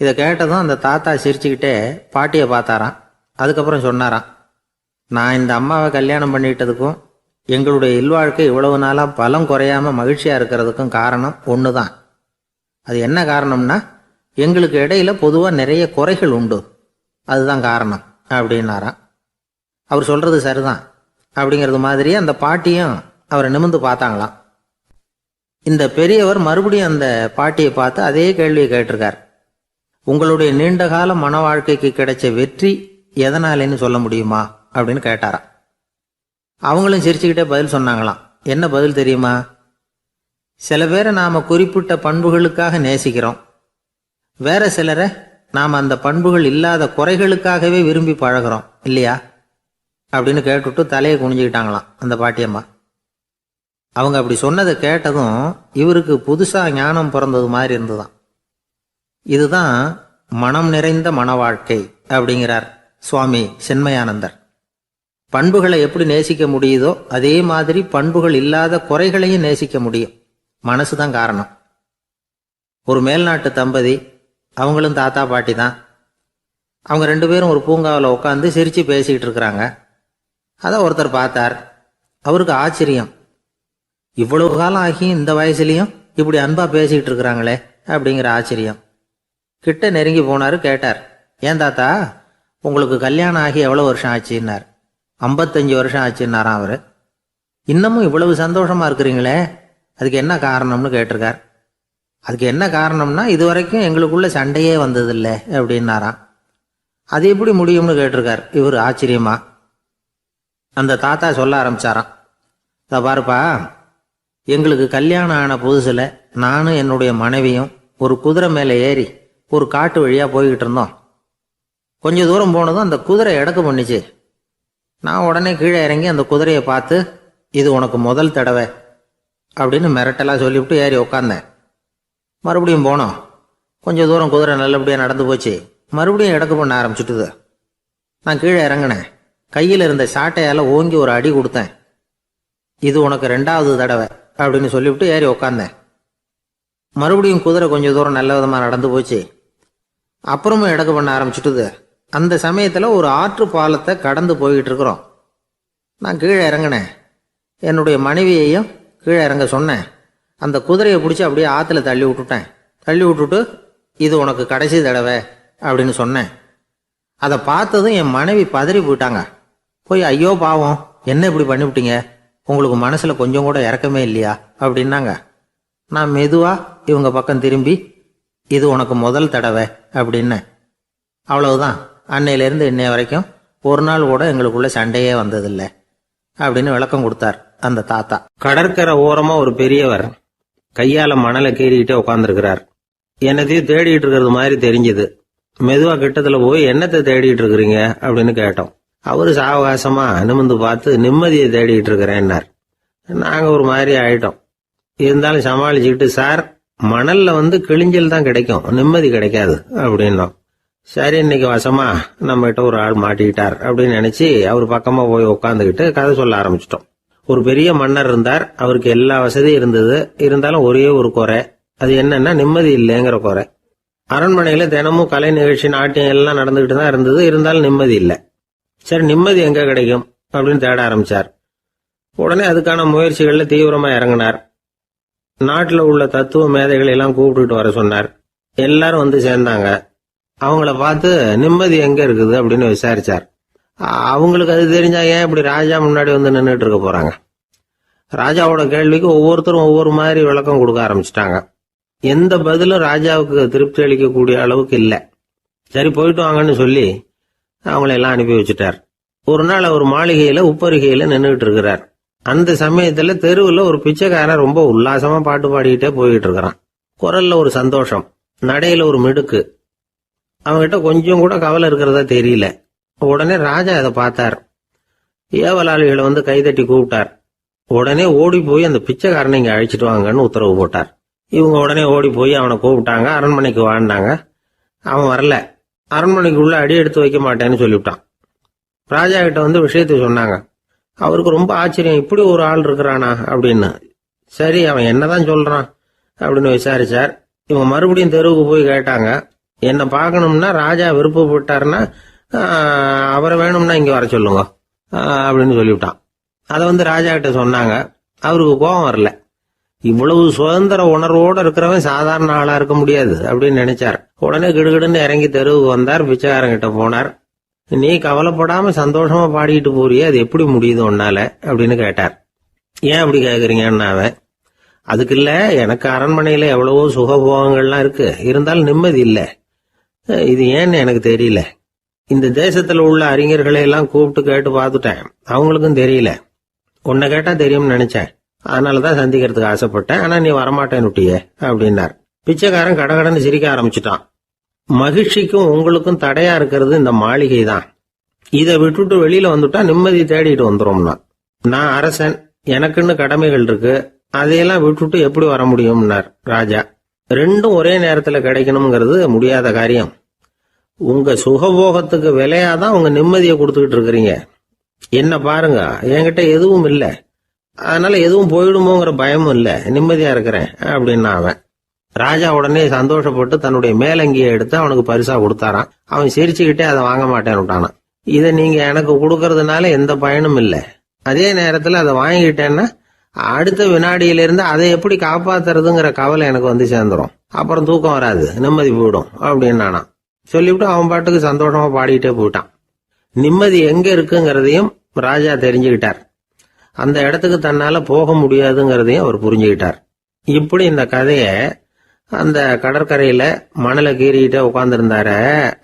இதை கேட்டதும் அந்த தாத்தா சிரிச்சுக்கிட்டே பாட்டியை பார்த்தாராம். அதுக்கப்புறம் சொன்னாராம், நான் இந்த அம்மாவை கல்யாணம் பண்ணிக்கிட்டதுக்கும் எங்களுடைய இல்வாழ்க்கை இவ்வளவு நாளாக பலம் குறையாமல் மகிழ்ச்சியாக இருக்கிறதுக்கும் காரணம் ஒன்று தான். அது என்ன காரணம்னா, எங்களுக்கு இடையில பொதுவாக நிறைய குறைகள் உண்டு, அதுதான் காரணம் அப்படின்னாராம். அவர் சொல்றது சரிதான் அப்படிங்கிறது மாதிரி அந்த பாட்டியும் அவரை நிமிர்ந்து பார்த்தாங்களாம். இந்த பெரியவர் மறுபடியும் அந்த பாட்டியை பார்த்து அதே கேள்வியை கேட்டிருக்கார். உங்களுடைய நீண்டகால மன வாழ்க்கைக்கு கிடைச்ச வெற்றி எதனாலேன்னு சொல்ல முடியுமா அப்படின்னு கேட்டாராம். அவங்களும் சிரிச்சுக்கிட்டே பதில் சொன்னாங்களாம். என்ன பதில் தெரியுமா? சில பேரை நாம குறிப்பிட்ட பண்புகளுக்காக நேசிக்கிறோம், வேற சிலரை நாம் அந்த பண்புகள் இல்லாத குறைகளுக்காகவே விரும்பி பழகிறோம் இல்லையா அப்படின்னு கேட்டுவிட்டு தலையை குனிஞ்சுக்கிட்டாங்களாம் அந்த பாட்டியம்மா. அவங்க அப்படி சொன்னதை கேட்டதும் இவருக்கு புதுசா ஞானம் பிறந்தது மாதிரி இருந்துதான். இதுதான் மனம் நிறைந்த மன வாழ்க்கை அப்படிங்கிறார் சுவாமி சின்மயானந்தர். பண்புகளை எப்படி நேசிக்க முடியுதோ அதே மாதிரி பண்புகள் இல்லாத குறைகளையும் நேசிக்க முடியும். மனசுதான் காரணம். ஒரு மேல்நாட்டு தம்பதி, அவங்களும் தாத்தா பாட்டி தான். அவங்க 2 பேரும் ஒரு பூங்காவில் உட்காந்து சிரிச்சு பேசிக்கிட்டு இருக்கிறாங்க. அதை ஒருத்தர் பார்த்தார். அவருக்கு ஆச்சரியம், இவ்வளவு காலம் ஆகி இந்த வயசுலயும் இப்படி அன்பா பேசிக்கிட்டு இருக்கிறாங்களே அப்படிங்கிற ஆச்சரியம். கிட்ட நெருங்கி போனாரு. கேட்டார், ஏன் தாத்தா உங்களுக்கு கல்யாணம் ஆகி எவ்வளவு வருஷம் ஆச்சுன்னார். 55 வருஷம் ஆச்சுன்னாராம் அவரு. இன்னமும் இவ்வளவு சந்தோஷமா இருக்கிறீங்களே, அதுக்கு என்ன காரணம்னு கேட்டிருக்கார். அதுக்கு என்ன காரணம்னா, இதுவரைக்கும் எங்களுக்குள்ள சண்டையே வந்ததில்லை அப்படின்னாராம். அது எப்படி முடியும்னு கேட்டிருக்கார் இவர் ஆச்சரியமா. அந்த தாத்தா சொல்ல ஆரம்பிச்சாராம், பாருப்பா, எங்களுக்கு கல்யாணம் ஆன புதுசுல நானும் என்னுடைய மனைவியும் ஒரு குதிரை மேலே ஏறி ஒரு காட்டு வழியா போய்கிட்டு இருந்தோம். கொஞ்ச தூரம் போனதும் அந்த குதிரை எடக்கு பண்ணிச்சு. நான் உடனே கீழே இறங்கி அந்த குதிரையை பார்த்து, இது உனக்கு முதல் தடவை அப்படின்னு மிரட்டெல்லாம் சொல்லிவிட்டு ஏறி உக்காந்தேன். மறுபடியும் போனோம். கொஞ்சம் தூரம் குதிரை நல்லபடியாக நடந்து போச்சு. மறுபடியும் எடக்கு பண்ண ஆரம்பிச்சுட்டுது. நான் கீழே இறங்கினேன். கையில் இருந்த சாட்டையால் ஓங்கி ஒரு அடி கொடுத்தேன். இது உனக்கு 2வது தடவை அப்படின்னு சொல்லிவிட்டு ஏறி உக்காந்தேன். மறுபடியும் குதிரை கொஞ்சம் தூரம் நல்ல விதமாக நடந்து போச்சு. அப்புறமும் எடக்கு பண்ண ஆரம்பிச்சுட்டுது. அந்த சமயத்தில் ஒரு ஆற்று பாலத்தை கடந்து போய்கிட்டு இருக்கிறோம். நான் கீழே இறங்கினேன். என்னுடைய மனைவியையும் கீழே இறங்க சொன்னேன். அந்த குதிரையை பிடிச்சி அப்படியே ஆற்றுல தள்ளி விட்டுட்டேன். தள்ளி விட்டுட்டு, இது உனக்கு கடைசி தடவை அப்படின்னு சொன்னேன். அதை பார்த்ததும் என் மனைவி பதறி போயிட்டாங்க. போய், ஐயோ பாவம், என்ன இப்படி பண்ணிவிட்டீங்க, உங்களுக்கு மனசில் கொஞ்சம் கூட இறக்கமே இல்லையா அப்படின்னாங்க. நான் மெதுவாக இவங்க பக்கம் திரும்பி, இது உனக்கு முதல் தடவை அப்படின்னேன். அவ்வளவுதான். அன்னையிலேருந்து இன்னைய வரைக்கும் ஒரு நாள் கூட எங்களுக்குள்ள சண்டையே வந்ததில்லை அப்படின்னு விளக்கம் கொடுத்தார் அந்த தாத்தா. கடற்கரை ஓரமா ஒரு பெரியவர் கையால மணலை கீறிக்கிட்டே உட்காந்துருக்கிறார். என்னத்தையும் தேடிட்டு இருக்கிறது மாதிரி தெரிஞ்சது. மெதுவா கிட்டத்துல போய், என்னத்தை தேடிட்டு இருக்கிறீங்க அப்படின்னு கேட்டோம். அவரு சாவகாசமா நிமிந்து பார்த்து, நிம்மதியை தேடிட்டு இருக்கிறேன்னார். நாங்க ஒரு மாதிரி ஆயிட்டோம். இருந்தாலும் சமாளிச்சுக்கிட்டு, சார், மணல்ல கிழிஞ்சல் தான் கிடைக்கும், நிம்மதி கிடைக்காது அப்படின்னோம். சரி, இன்னைக்கு வசமா நம்ம கிட்ட ஒரு ஆள் மாட்டிக்கிட்டார் அப்படின்னு நினைச்சு அவர் பக்கமா போய் உட்காந்துக்கிட்டு கதை சொல்ல ஆரம்பிச்சிட்டோம். ஒரு பெரிய மன்னர் இருந்தார். அவருக்கு எல்லா வசதியும் இருந்தது. இருந்தாலும் ஒரே ஒரு குறை. அது என்னன்னா, நிம்மதி இல்லைங்கிற குறை. அரண்மனையில தினமும் கலை நிகழ்ச்சி, நாட்டியம் எல்லாம் நடந்துகிட்டு தான் இருந்தது. இருந்தாலும் நிம்மதி இல்லை. சரி, நிம்மதி எங்க கிடைக்கும் அப்படின்னு தேட ஆரம்பிச்சார். உடனே அதுக்கான முயற்சிகள்ல தீவிரமா இறங்கினார். நாட்டில் உள்ள தத்துவ மேதைகளை எல்லாம் கூப்பிட்டுட்டு வர சொன்னார். எல்லாரும் சேர்ந்தாங்க. அவங்கள பார்த்து, நிம்மதி எங்க இருக்குது அப்படின்னு விசாரிச்சார். அவங்களுக்கு அது தெரிஞ்சா ஏன் இப்படி ராஜா முன்னாடி நின்றுட்டு இருக்க போறாங்க? ராஜாவோட கேள்விக்கு ஒவ்வொருத்தரும் ஒவ்வொரு மாதிரி விளக்கம் கொடுக்க ஆரம்பிச்சிட்டாங்க. எந்த பதிலும் ராஜாவுக்கு திருப்தி அளிக்கக்கூடிய அளவுக்கு இல்லை. சரி, போயிட்டு வாங்கன்னு சொல்லி அவங்களெல்லாம் அனுப்பி வச்சுட்டார். ஒரு நாள் அவர் மாளிகையில உப்பருகையில நின்றுட்டு இருக்கிறார். அந்த சமயத்துல தெருவில் ஒரு பிச்சைக்காரன் ரொம்ப உல்லாசமா பாட்டு பாடிக்கிட்டே போயிட்டு இருக்கிறான். குரல்ல ஒரு சந்தோஷம், நடையில ஒரு மிடுக்கு. அவங்ககிட்ட கொஞ்சம் கூட கவலை இருக்கிறதா தெரியல. உடனே ராஜா அதை பார்த்தார். ஏவலாளிகளை கைதட்டி கூப்பிட்டார். உடனே ஓடி போய் அந்த பிச்சைக்காரனை இங்க அழைச்சிட்டு வாங்கன்னு உத்தரவு போட்டார். இவங்க உடனே ஓடி போய் அவனை கூப்பிட்டாங்க. அரண்மனைக்கு வாழ்ந்தாங்க. அவன் வரல. அரண்மனைக்குள்ள அடி எடுத்து வைக்க மாட்டேன்னு சொல்லிவிட்டான். ராஜா கிட்ட விஷயத்தை சொன்னாங்க. அவருக்கு ரொம்ப ஆச்சரியம், இப்படி ஒரு ஆள் இருக்கிறானா அப்படின்னு. சரி, அவன் என்னதான் சொல்றான் அப்படின்னு விசாரிச்சார். இவங்க மறுபடியும் தெருவுக்கு போய் கேட்டாங்க. என்ன பார்க்கணும்னா, ராஜா விருப்பப்பட்டாருன்னா அவரை வேணும்னா இங்க வர சொல்லுங்க அப்படின்னு சொல்லிவிட்டான். அதை ராஜா கிட்ட சொன்னாங்க. அவருக்கு கோபம் வரல. இவ்வளவு சுதந்திர உணர்வோடு இருக்கிறவன் சாதாரண ஆளா இருக்க முடியாது அப்படின்னு நினைச்சார். உடனே கிடுகிடுன்னு இறங்கி தெருவுக்கு வந்தார். பிச்சைக்காரங்கிட்ட போனார். நீ கவலைப்படாம சந்தோஷமா பாடிட்டு போறியே, அது எப்படி முடியுது உன்னால அப்படின்னு கேட்டார். ஏன் அப்படி கேக்குறீங்கன்னு அவன், அதுக்கு இல்ல, எனக்கு அரண்மனையில எவ்வளவோ சுகபோகங்கள்லாம் இருக்கு, இருந்தாலும் நிம்மதி இல்ல. இது ஏன்னு எனக்கு தெரியல. இந்த தேசத்துல உள்ள அறிஞர்களை எல்லாம் கூப்பிட்டு கேட்டு பார்த்துட்டேன், அவங்களுக்கும் தெரியல. உன்னை கேட்டா தெரியும்னு நினைச்சேன், அதனாலதான் சந்திக்கிறதுக்கு ஆசைப்பட்டேன். ஆனா நீ வரமாட்டேன்னுட்டியே அப்படின்னார். பிச்சைக்காரன் கடகடன்னு சிரிக்க ஆரம்பிச்சுட்டான். மகிழ்ச்சிக்கும் உங்களுக்கும் தடையா இருக்கிறது இந்த மாளிகை தான். இதை விட்டுட்டு வெளியில வந்துட்டா நிம்மதி தேடிட்டு வந்துரும்னா. நான் அரசன், எனக்குன்னு கடமைகள் இருக்கு, அதையெல்லாம் விட்டுட்டு எப்படி வர முடியும்னார் ராஜா. ரெண்டும் ஒரே நேரத்துல கிடைக்கணுங்கிறது முடியாத காரியம். உங்க சுகபோகத்துக்கு விலையாதான் உங்க நிம்மதியை கொடுத்துக்கிட்டு இருக்கிறீங்க. என்ன பாருங்க, என்கிட்ட எதுவும் இல்லை, அதனால எதுவும் போயிடுமோங்கிற பயமும் இல்ல, நிம்மதியா இருக்கிறேன் அப்படின்னா அவன். ராஜா உடனே சந்தோஷப்பட்டு தன்னுடைய மேலங்கியை எடுத்து அவனுக்கு பரிசா கொடுத்தாராம். அவன் சிரிச்சுக்கிட்டே அதை வாங்க மாட்டேன்னு விட்டானான். இதை நீங்க எனக்கு கொடுக்கறதுனால எந்த பயனும் இல்லை, அதே நேரத்துல அதை வாங்கிட்டேன்னா அடுத்த வினாடியிலிருந்து அதை எப்படி காப்பாத்துறதுங்கிற கவலை எனக்கு வந்து சேர்ந்துரும், அப்புறம் தூக்கம் வராது, நிம்மதி போயிடும் அப்படின்னானா. சொல்லிவிட்டு அவன் பாட்டுக்கு சந்தோஷமா பாடிக்கிட்டே போயிட்டான். நிம்மதி எங்க இருக்குங்கிறதையும் ராஜா தெரிஞ்சுக்கிட்டார். அந்த இடத்துக்கு தன்னால போக முடியாதுங்கிறதையும் அவர் புரிஞ்சுக்கிட்டார். இப்படி இந்த கதைய அந்த கடற்கரையில மணலை கீறிக்கிட்டே உட்கார்ந்துருந்தார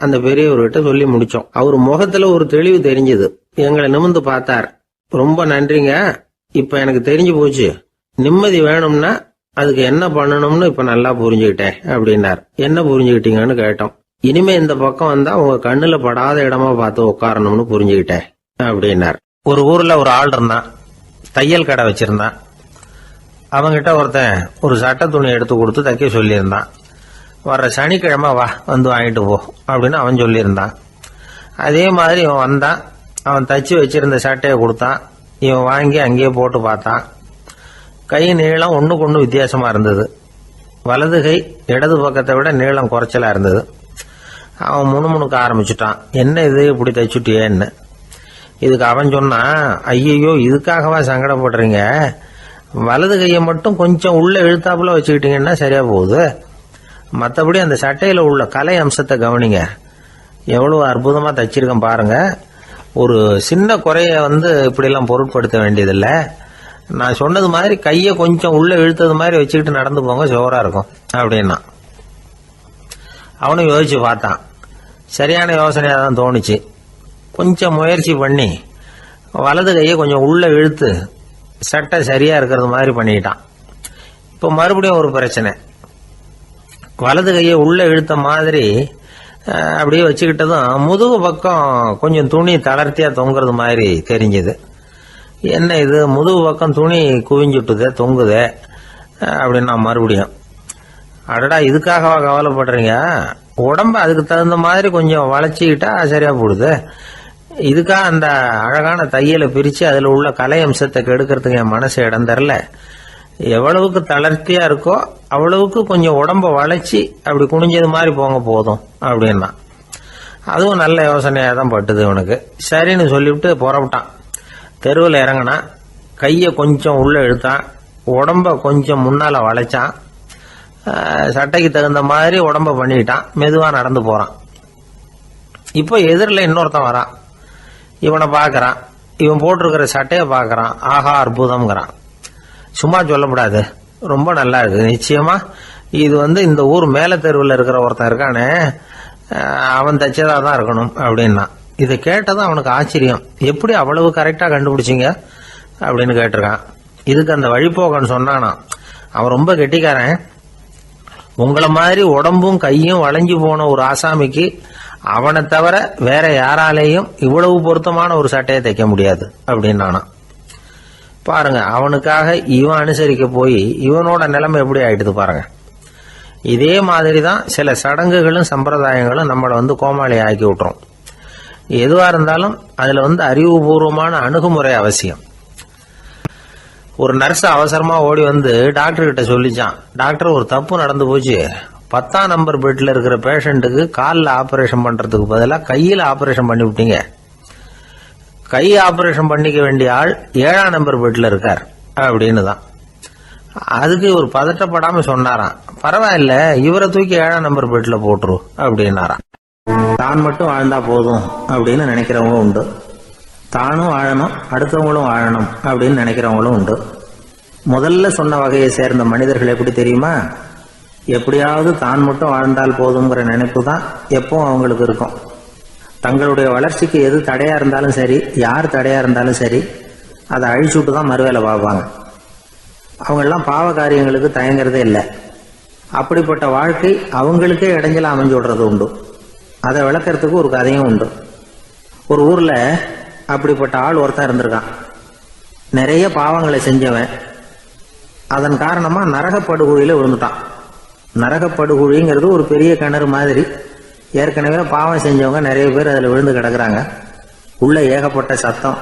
அந்த பெரியவர்கிட்ட சொல்லி முடிச்சோம். அவர் முகத்துல ஒரு தெளிவு தெரிஞ்சது. எங்களை நிமிர்ந்து பார்த்தார். ரொம்ப நன்றிங்க, இப்ப எனக்கு தெரிஞ்சு போச்சு, நிம்மதி வேணும்னா அதுக்கு என்ன பண்ணணும்னு இப்ப நல்லா புரிஞ்சுக்கிட்டேன் அப்படின்னார். என்ன புரிஞ்சுக்கிட்டீங்கன்னு கேட்டோம். இனிமே இந்த பக்கம் வந்தா உங்க கண்ணுல படாத இடமா பார்த்து உட்காரணும்னு புரிஞ்சுக்கிட்டேன் அப்படின்னார். ஒரு ஊர்ல ஒரு ஆள் இருந்தான், தையல் கடை வச்சிருந்தான். அவங்கிட்ட ஒருத்தன் ஒரு சட்டை துணி எடுத்து கொடுத்து தைக்க சொல்லியிருந்தான். வர்ற சனிக்கிழமை வா, வந்து வாங்கிட்டு போ அப்படின்னு அவன் சொல்லியிருந்தான். அதே மாதிரி இவன் வந்தான். அவன் தச்சு வச்சிருந்த சட்டையை கொடுத்தான். இவன் வாங்கி அங்கேயே போட்டு பார்த்தான். கை நீளம் ஒண்ணுக்கு ஒண்ணு வித்தியாசமா இருந்தது. வலது கை இடது பக்கத்தை விட நீளம் குறைச்சலா இருந்தது. அவன் முணுமுணுக்க ஆரம்பிச்சுட்டான், என்ன இது இப்படி தைச்சுட்டியேன்னு. இதுக்கு அவன் சொன்னான், ஐயையோ இதுக்காகவா சங்கடப்படுறீங்க, வலது கையை மட்டும் கொஞ்சம் உள்ள இழுத்தாப்புல வச்சுக்கிட்டீங்கன்னா சரியா போகுது, மற்றபடி அந்த சட்டையில உள்ள கலை அம்சத்தை கவனிங்க, எவ்வளவு அற்புதமா தச்சிருக்கேன் பாருங்க, ஒரு சின்ன குறைய இப்படிலாம் பொருட்படுத்த வேண்டியதில்லை, நான் சொன்னது மாதிரி கையை கொஞ்சம் உள்ள இழுத்தது மாதிரி வச்சுக்கிட்டு நடந்து போங்க, ஜோரா இருக்கும் அப்படின்னா. அவனும் யோசிச்சு பார்த்தான். சரியான யோசனையா தான் தோணுச்சு. கொஞ்சம் முயற்சி பண்ணி வலது கையை கொஞ்சம் உள்ள இழுத்து சட்டை சரியா இருக்கிறது மாதிரி பண்ணிக்கிட்டான். இப்போ மறுபடியும் ஒரு பிரச்சனை. வலது கையை உள்ள இழுத்த மாதிரி அப்படியே வச்சுக்கிட்டதும் முதுகு பக்கம் கொஞ்சம் துணி தளர்த்தியா தொங்குறது மாதிரி தெரிஞ்சது. என்ன இது, முதுகு பக்கம் துணி குவிஞ்சுட்டுதே, தொங்குதே அப்படின்னா மறுபடியும், அடடா இதுக்காகவா கவலைப்படுறீங்க, உடம்ப அதுக்கு தகுந்த மாதிரி கொஞ்சம் வளைச்சிக்கிட்டா சரியா போடுது, இதுக்காக அந்த அழகான தையலை பிரிச்சு அதுல உள்ள கலை அம்சத்தை கெடுக்கிறதுக்கு என் மனசு இடம் தரல, எவ்வளவுக்கு தளர்த்தியா இருக்கோ அவ்வளவுக்கு கொஞ்சம் உடம்ப வளைச்சி அப்படி குனிஞ்சது மாதிரி போங்க போதும் அப்படின்னா. அதுவும் நல்ல யோசனையா தான் பட்டுது இவனுக்கு. சரின்னு சொல்லிவிட்டு புறப்பட்டான். தெருவில் இறங்கினான். கையை கொஞ்சம் உள்ள இழுத்தான், உடம்ப கொஞ்சம் முன்னால வளைச்சான், சட்டைக்கு தகுந்த மாதிரி உடம்ப பண்ணிக்கிட்டான், மெதுவா நடந்து போறான். இப்போ எதிரில் இன்னொருத்தன் வரான். இவனை பாக்குறான், இவன் போட்டிருக்கிற சட்டையை பாக்குறான். ஆஹா அற்புதம்ங்கிறான். சும்மா சொல்லக்கூடாது, ரொம்ப நல்லா இருக்கு, நிச்சயமா இது இந்த ஊர் மேல தெருவில் இருக்கிற ஒருத்தன் இருக்கானே அவன் தச்சதா தான் இருக்கணும் அப்படின்னா. இதை கேட்டதான் அவனுக்கு ஆச்சரியம். எப்படி அவ்வளவு கரெக்டா கண்டுபிடிச்சிங்க அப்படின்னு கேட்டிருக்கான். இதுக்கு அந்த வழிபோக்கன்னு சொன்னானா, அவன் ரொம்ப கெட்டிக்காரன், உங்களை மாதிரி உடம்பும் கையும் வளைஞ்சு போன ஒரு ஆசாமிக்கு அவனை தவிர வேற யாராலேயும் இவ்வளவு பொருத்தமான ஒரு சட்டையை தைக்க முடியாது அப்படின்னானா. பாருங்க, அவனுக்காக இவன் அனுசரிக்க போய் இவனோட நிலைமை எப்படி ஆயிடுது பாருங்க. இதே மாதிரிதான் சில சடங்குகளும் சம்பிரதாயங்களும் நம்மளை கோமாளி ஆக்கி விட்டுரும். எதுவா இருந்தாலும் அதுல அறிவுபூர்வமான அணுகுமுறை அவசியம். ஒரு நர்ஸ் அவசரமா ஓடி டாக்டர் கிட்ட சொல்லிச்சான், டாக்டர் ஒரு தப்பு நடந்து போச்சு, 10ஆம் நம்பர் பெட்ல இருக்கிற பேஷண்ட்டுக்கு காலில் ஆபரேஷன் பண்றதுக்கு பதிலாக கையில் ஆபரேஷன் பண்ணி விட்டீங்க, கை ஆபரேஷன் பண்ணிக்க வேண்டிய ஆள் 7ஆம் நம்பர் பெட்ல இருக்கார் அப்படின்னு தான். அதுக்கு இவர் பதட்டப்படாம சொன்னாராம், பரவாயில்ல, இவரை தூக்கி 7ஆம் நம்பர் பெட்ல போட்டுரு அப்படின்னாராம். தான் மட்டும் வாழ்ந்தா போதும் அப்படின்னு நினைக்கிறவங்க உண்டு. தானும் வாழணும், அடுத்தவங்களும் வாழணும் அப்படின்னு நினைக்கிறவங்களும் உண்டு. முதல்ல சொன்ன வகையை சேர்ந்த மனிதர்கள் எப்படி தெரியுமா? எப்படியாவது தான் மட்டும் வாழ்ந்தால் போதுங்கிற நினைப்பு தான் எப்பவும் அவங்களுக்கு இருக்கும். தங்களுடைய வளர்ச்சிக்கு எது தடையா இருந்தாலும் சரி, யார் தடையா இருந்தாலும் சரி, அதை அழிச்சுட்டு தான் மறுவேலை பார்ப்பாங்க. அவங்கெல்லாம் பாவ காரியங்களுக்கு தயங்குறதே இல்லை. அப்படிப்பட்ட வாழ்க்கை அவங்களுக்கே இடைஞ்சல அமைஞ்சு விடுறது உண்டு. அதை விளக்கறதுக்கு ஒரு கதையும் உண்டு. ஒரு ஊர்ல அப்படிப்பட்ட ஆள் ஒருத்தன் இருந்திருக்கான். நிறைய பாவங்களை செஞ்சவன். அதன் காரணமா நரகப்படுகொழியில விழுந்துட்டான். நரகப்படுகொழிங்கிறது ஒரு பெரிய கிணறு மாதிரி. ஏற்கனவே பாவம் செஞ்சவங்க நிறைய பேர் அதில் விழுந்து கிடக்குறாங்க. உள்ள ஏகப்பட்ட சத்தம்,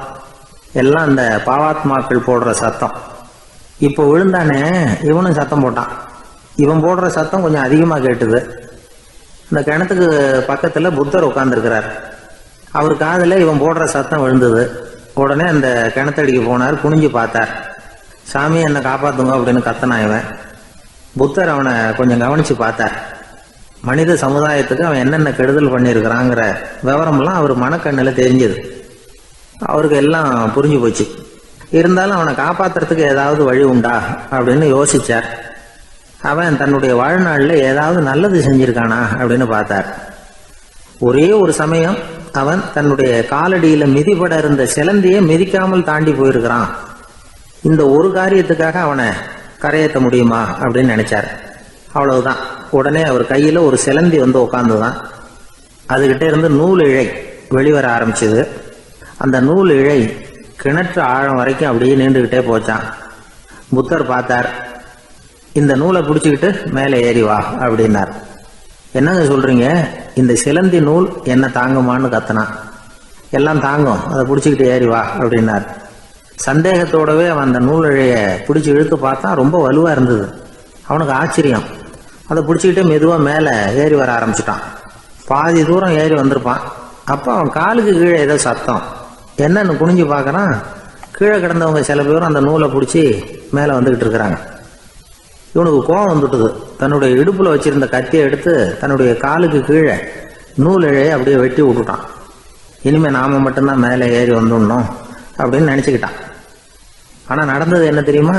எல்லாம் இந்த பாவாத்மாக்கள் போடுற சத்தம். இப்போ விழுந்தானே, இவனும் சத்தம் போட்டான். இவன் போடுற சத்தம் கொஞ்சம் அதிகமாக கேட்டுது. இந்த கிணத்துக்கு பக்கத்தில் புத்தர் உட்கார்ந்துருக்கிறார். அவர் காதில் இவன் போடுற சத்தம் விழுந்தது. உடனே அந்த கிணத்தடிக்கு போனார். குனிஞ்சு பார்த்தார். சாமி என்னை காப்பாத்துங்க அப்படின்னு கத்தனான் இவன். புத்தர் அவனை கொஞ்சம் கவனிச்சு பார்த்தார். மனித சமுதாயத்துக்கு அவன் என்னென்ன கெடுதல் பண்ணியிருக்கிறாங்கிற விவரமெல்லாம் அவர் மனக்கண்ணில் தெரிஞ்சது. அவருக்கு எல்லாம் புரிஞ்சு போச்சு. இருந்தாலும் அவனை காப்பாத்துறதுக்கு ஏதாவது வழி உண்டா அப்படின்னு யோசிச்சார். அவன் தன்னுடைய வாழ்நாளில் ஏதாவது நல்லது செஞ்சிருக்கானா அப்படின்னு பார்த்தார். ஒரே ஒரு சமயம் அவன் தன்னுடைய காலடியில மிதிபட இருந்த சிலந்தியை மிதிக்காமல் தாண்டி போயிருக்கிறான். இந்த ஒரு காரியத்துக்காக அவனை கரையேற்ற முடியுமா அப்படின்னு நினைச்சார். அவ்வளவுதான். உடனே அவர் கையில ஒரு சிலந்தி வந்து உட்காந்துதான். அதுகிட்ட இருந்து நூல் இழை வெளிவர ஆரம்பிச்சது. அந்த நூல் இழை கிணற்று ஆழம் வரைக்கும் அப்படியே நீண்டுகிட்டே போச்சான். புத்தர் பார்த்தார். இந்த நூலை பிடிச்சிக்கிட்டு மேலே ஏறி வா அப்படின்னார். என்னங்க சொல்றீங்க, இந்த சிலந்தி நூல் என்ன தாங்குமான்னு கத்தனான். எல்லாம் தாங்கும், அதை பிடிச்சிக்கிட்டு ஏறி வா அப்படின்னார். சந்தேகத்தோடவே அவன் அந்த நூல் இழைய பிடிச்சி இழுத்து பார்த்தா ரொம்ப வலுவா இருந்தது. அவனுக்கு ஆச்சரியம். அதை பிடிச்சிக்கிட்டே மெதுவாக மேலே ஏறி வர ஆரம்பிச்சிட்டான். பாதி தூரம் ஏறி வந்திருப்பான். அப்போ அவன் காலுக்கு கீழே ஏதோ சத்தம். என்னன்னு குனிஞ்சு பார்க்கறான். கீழே கிடந்தவங்க சில பேரும் அந்த நூலை பிடிச்சி மேலே வந்துக்கிட்டு இருக்கிறாங்க. இவனுக்கு கோபம் வந்துட்டுது. தன்னுடைய இடுப்புல வச்சிருந்த கத்தியை எடுத்து தன்னுடைய காலுக்கு கீழே நூல் இழையை அப்படியே வெட்டி விட்டுட்டான். இனிமே நாம மட்டும்தான் மேலே ஏறி வந்துடணும் அப்படின்னு நினைச்சுக்கிட்டான். ஆனா நடந்தது என்ன தெரியுமா?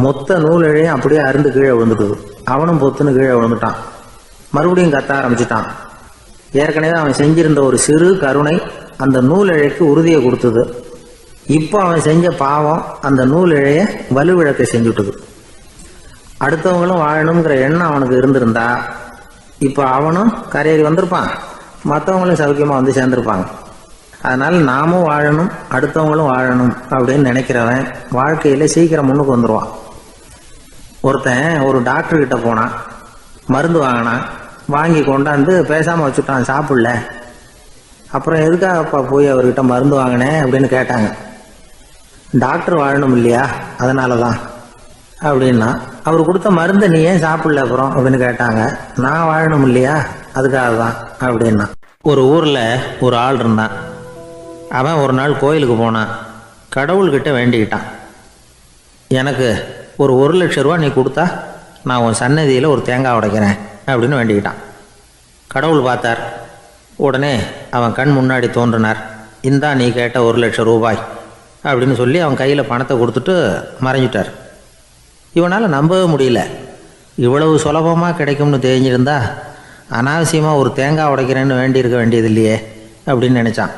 மொத்த நூல் இழையும் அப்படியே அருந்து கீழே விழுந்துட்டுது. அவனும் பொத்துன்னு கீழே விழுந்துட்டான். மறுபடியும் கத்த ஆரம்பிச்சுட்டான். ஏற்கனவே அவன் செஞ்சிருந்த ஒரு சிறு கருணை அந்த நூல் இழைக்கு உறுதியை கொடுத்தது. இப்போ அவன் செஞ்ச பாவம் அந்த நூல் இழைய வலுவிழக்க செஞ்சுட்டுது. அடுத்தவங்களும் வாழணுங்கிற எண்ணம் அவனுக்கு இருந்திருந்தா இப்போ அவனும் கரையேறி வந்திருப்பான், மற்றவங்களும் சௌக்கியமா வந்து சேர்ந்திருப்பாங்க. அதனால நாமும் வாழணும், அடுத்தவங்களும் வாழணும் அப்படின்னு நினைக்கிறவன் வாழ்க்கையில சீக்கிரம் முன்னுக்கு வந்துடுவான். ஒருத்தன் ஒரு டாக்டர் கிட்ட போனான். மருந்து வாங்கினான். வாங்கி கொண்டாந்து பேசாம வச்சுட்டான், சாப்பிடல. அப்புறம் எதுக்காகப்பா போய் அவர்கிட்ட மருந்து வாங்கினேன் அப்படின்னு கேட்டாங்க. டாக்டர் வாழணும் இல்லையா, அதனாலதான் அப்படின்னா. அவர் கொடுத்த மருந்தை நீ ஏன் சாப்பிடல அப்புறம் அப்படின்னு கேட்டாங்க. நான் வாழணும் இல்லையா, அதுக்காக தான் அப்படின்னா. ஒரு ஊர்ல ஒரு ஆள் இருந்தான். அவன் ஒரு நாள் கோயிலுக்கு போனான். கடவுள்கிட்ட வேண்டிக்கிட்டான், எனக்கு ஒரு 1,00,000 ரூபா நீ கொடுத்தா நான் உன் சன்னதியில் ஒரு தேங்காய் உடைக்கிறேன் அப்படின்னு வேண்டிக்கிட்டான். கடவுள் பார்த்தார். உடனே அவன் கண் முன்னாடி தோன்றினார். இந்தா நீ கேட்ட 1,00,000 ரூபாய் அப்படின்னு சொல்லி அவன் கையில் பணத்தை கொடுத்துட்டு மறைஞ்சிட்டார். இவனால் நம்பவே முடியல. இவ்வளவு சுலபமாக கிடைக்கும்னு தெரிஞ்சிருந்தா அனாவசியமாக ஒரு தேங்காய் உடைக்கிறேன்னு வேண்டியிருக்க வேண்டியது இல்லையே அப்படின்னு நினச்சான்.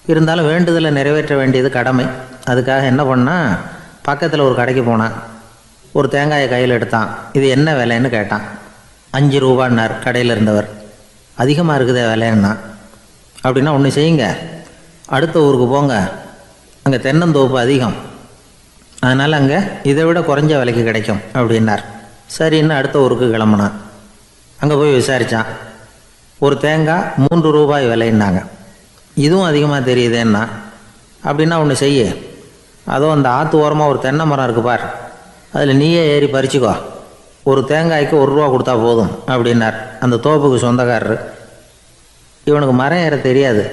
இருந்தாலும் வேண்டுதலை நிறைவேற்ற வேண்டியது கடமை. அதுக்காக என்ன பண்ணான், பக்கத்தில் ஒரு கடைக்கு போனான். ஒரு தேங்காயை கையில் எடுத்தான். இது என்ன விலைன்னு கேட்டான். 5 ரூபான்னார் கடையில் இருந்தவர். அதிகமாக இருக்குதே விலைன்னா. அப்படின்னா ஒன்று செய்யுங்க, அடுத்த ஊருக்கு போங்க, அங்கே தென்னந்தோப்பு அதிகம், அதனால் அங்கே இதை விட குறைஞ்ச விலைக்கு கிடைக்கும் அப்படின்னார். சரின்னு அடுத்த ஊருக்கு கிளம்புனான். அங்கே போய் விசாரித்தான். ஒரு தேங்காய் 3 ரூபாய் விலைன்னாங்க. இதுவும் அதிகமாக தெரியுதேன்னா. அப்படின்னா ஒன்று செய்ய, அதோ அந்த ஆற்று ஓரமாக ஒரு தென்னை மரம் இருக்கு பார், அதில் நீயே ஏறி பறிச்சுக்கோ, ஒரு தேங்காய்க்கு 1 ரூபா கொடுத்தா போதும் அப்படின்னார் அந்த தோப்புக்கு சொந்தக்காரரு. இவனுக்கு மரம் ஏற தெரியாது.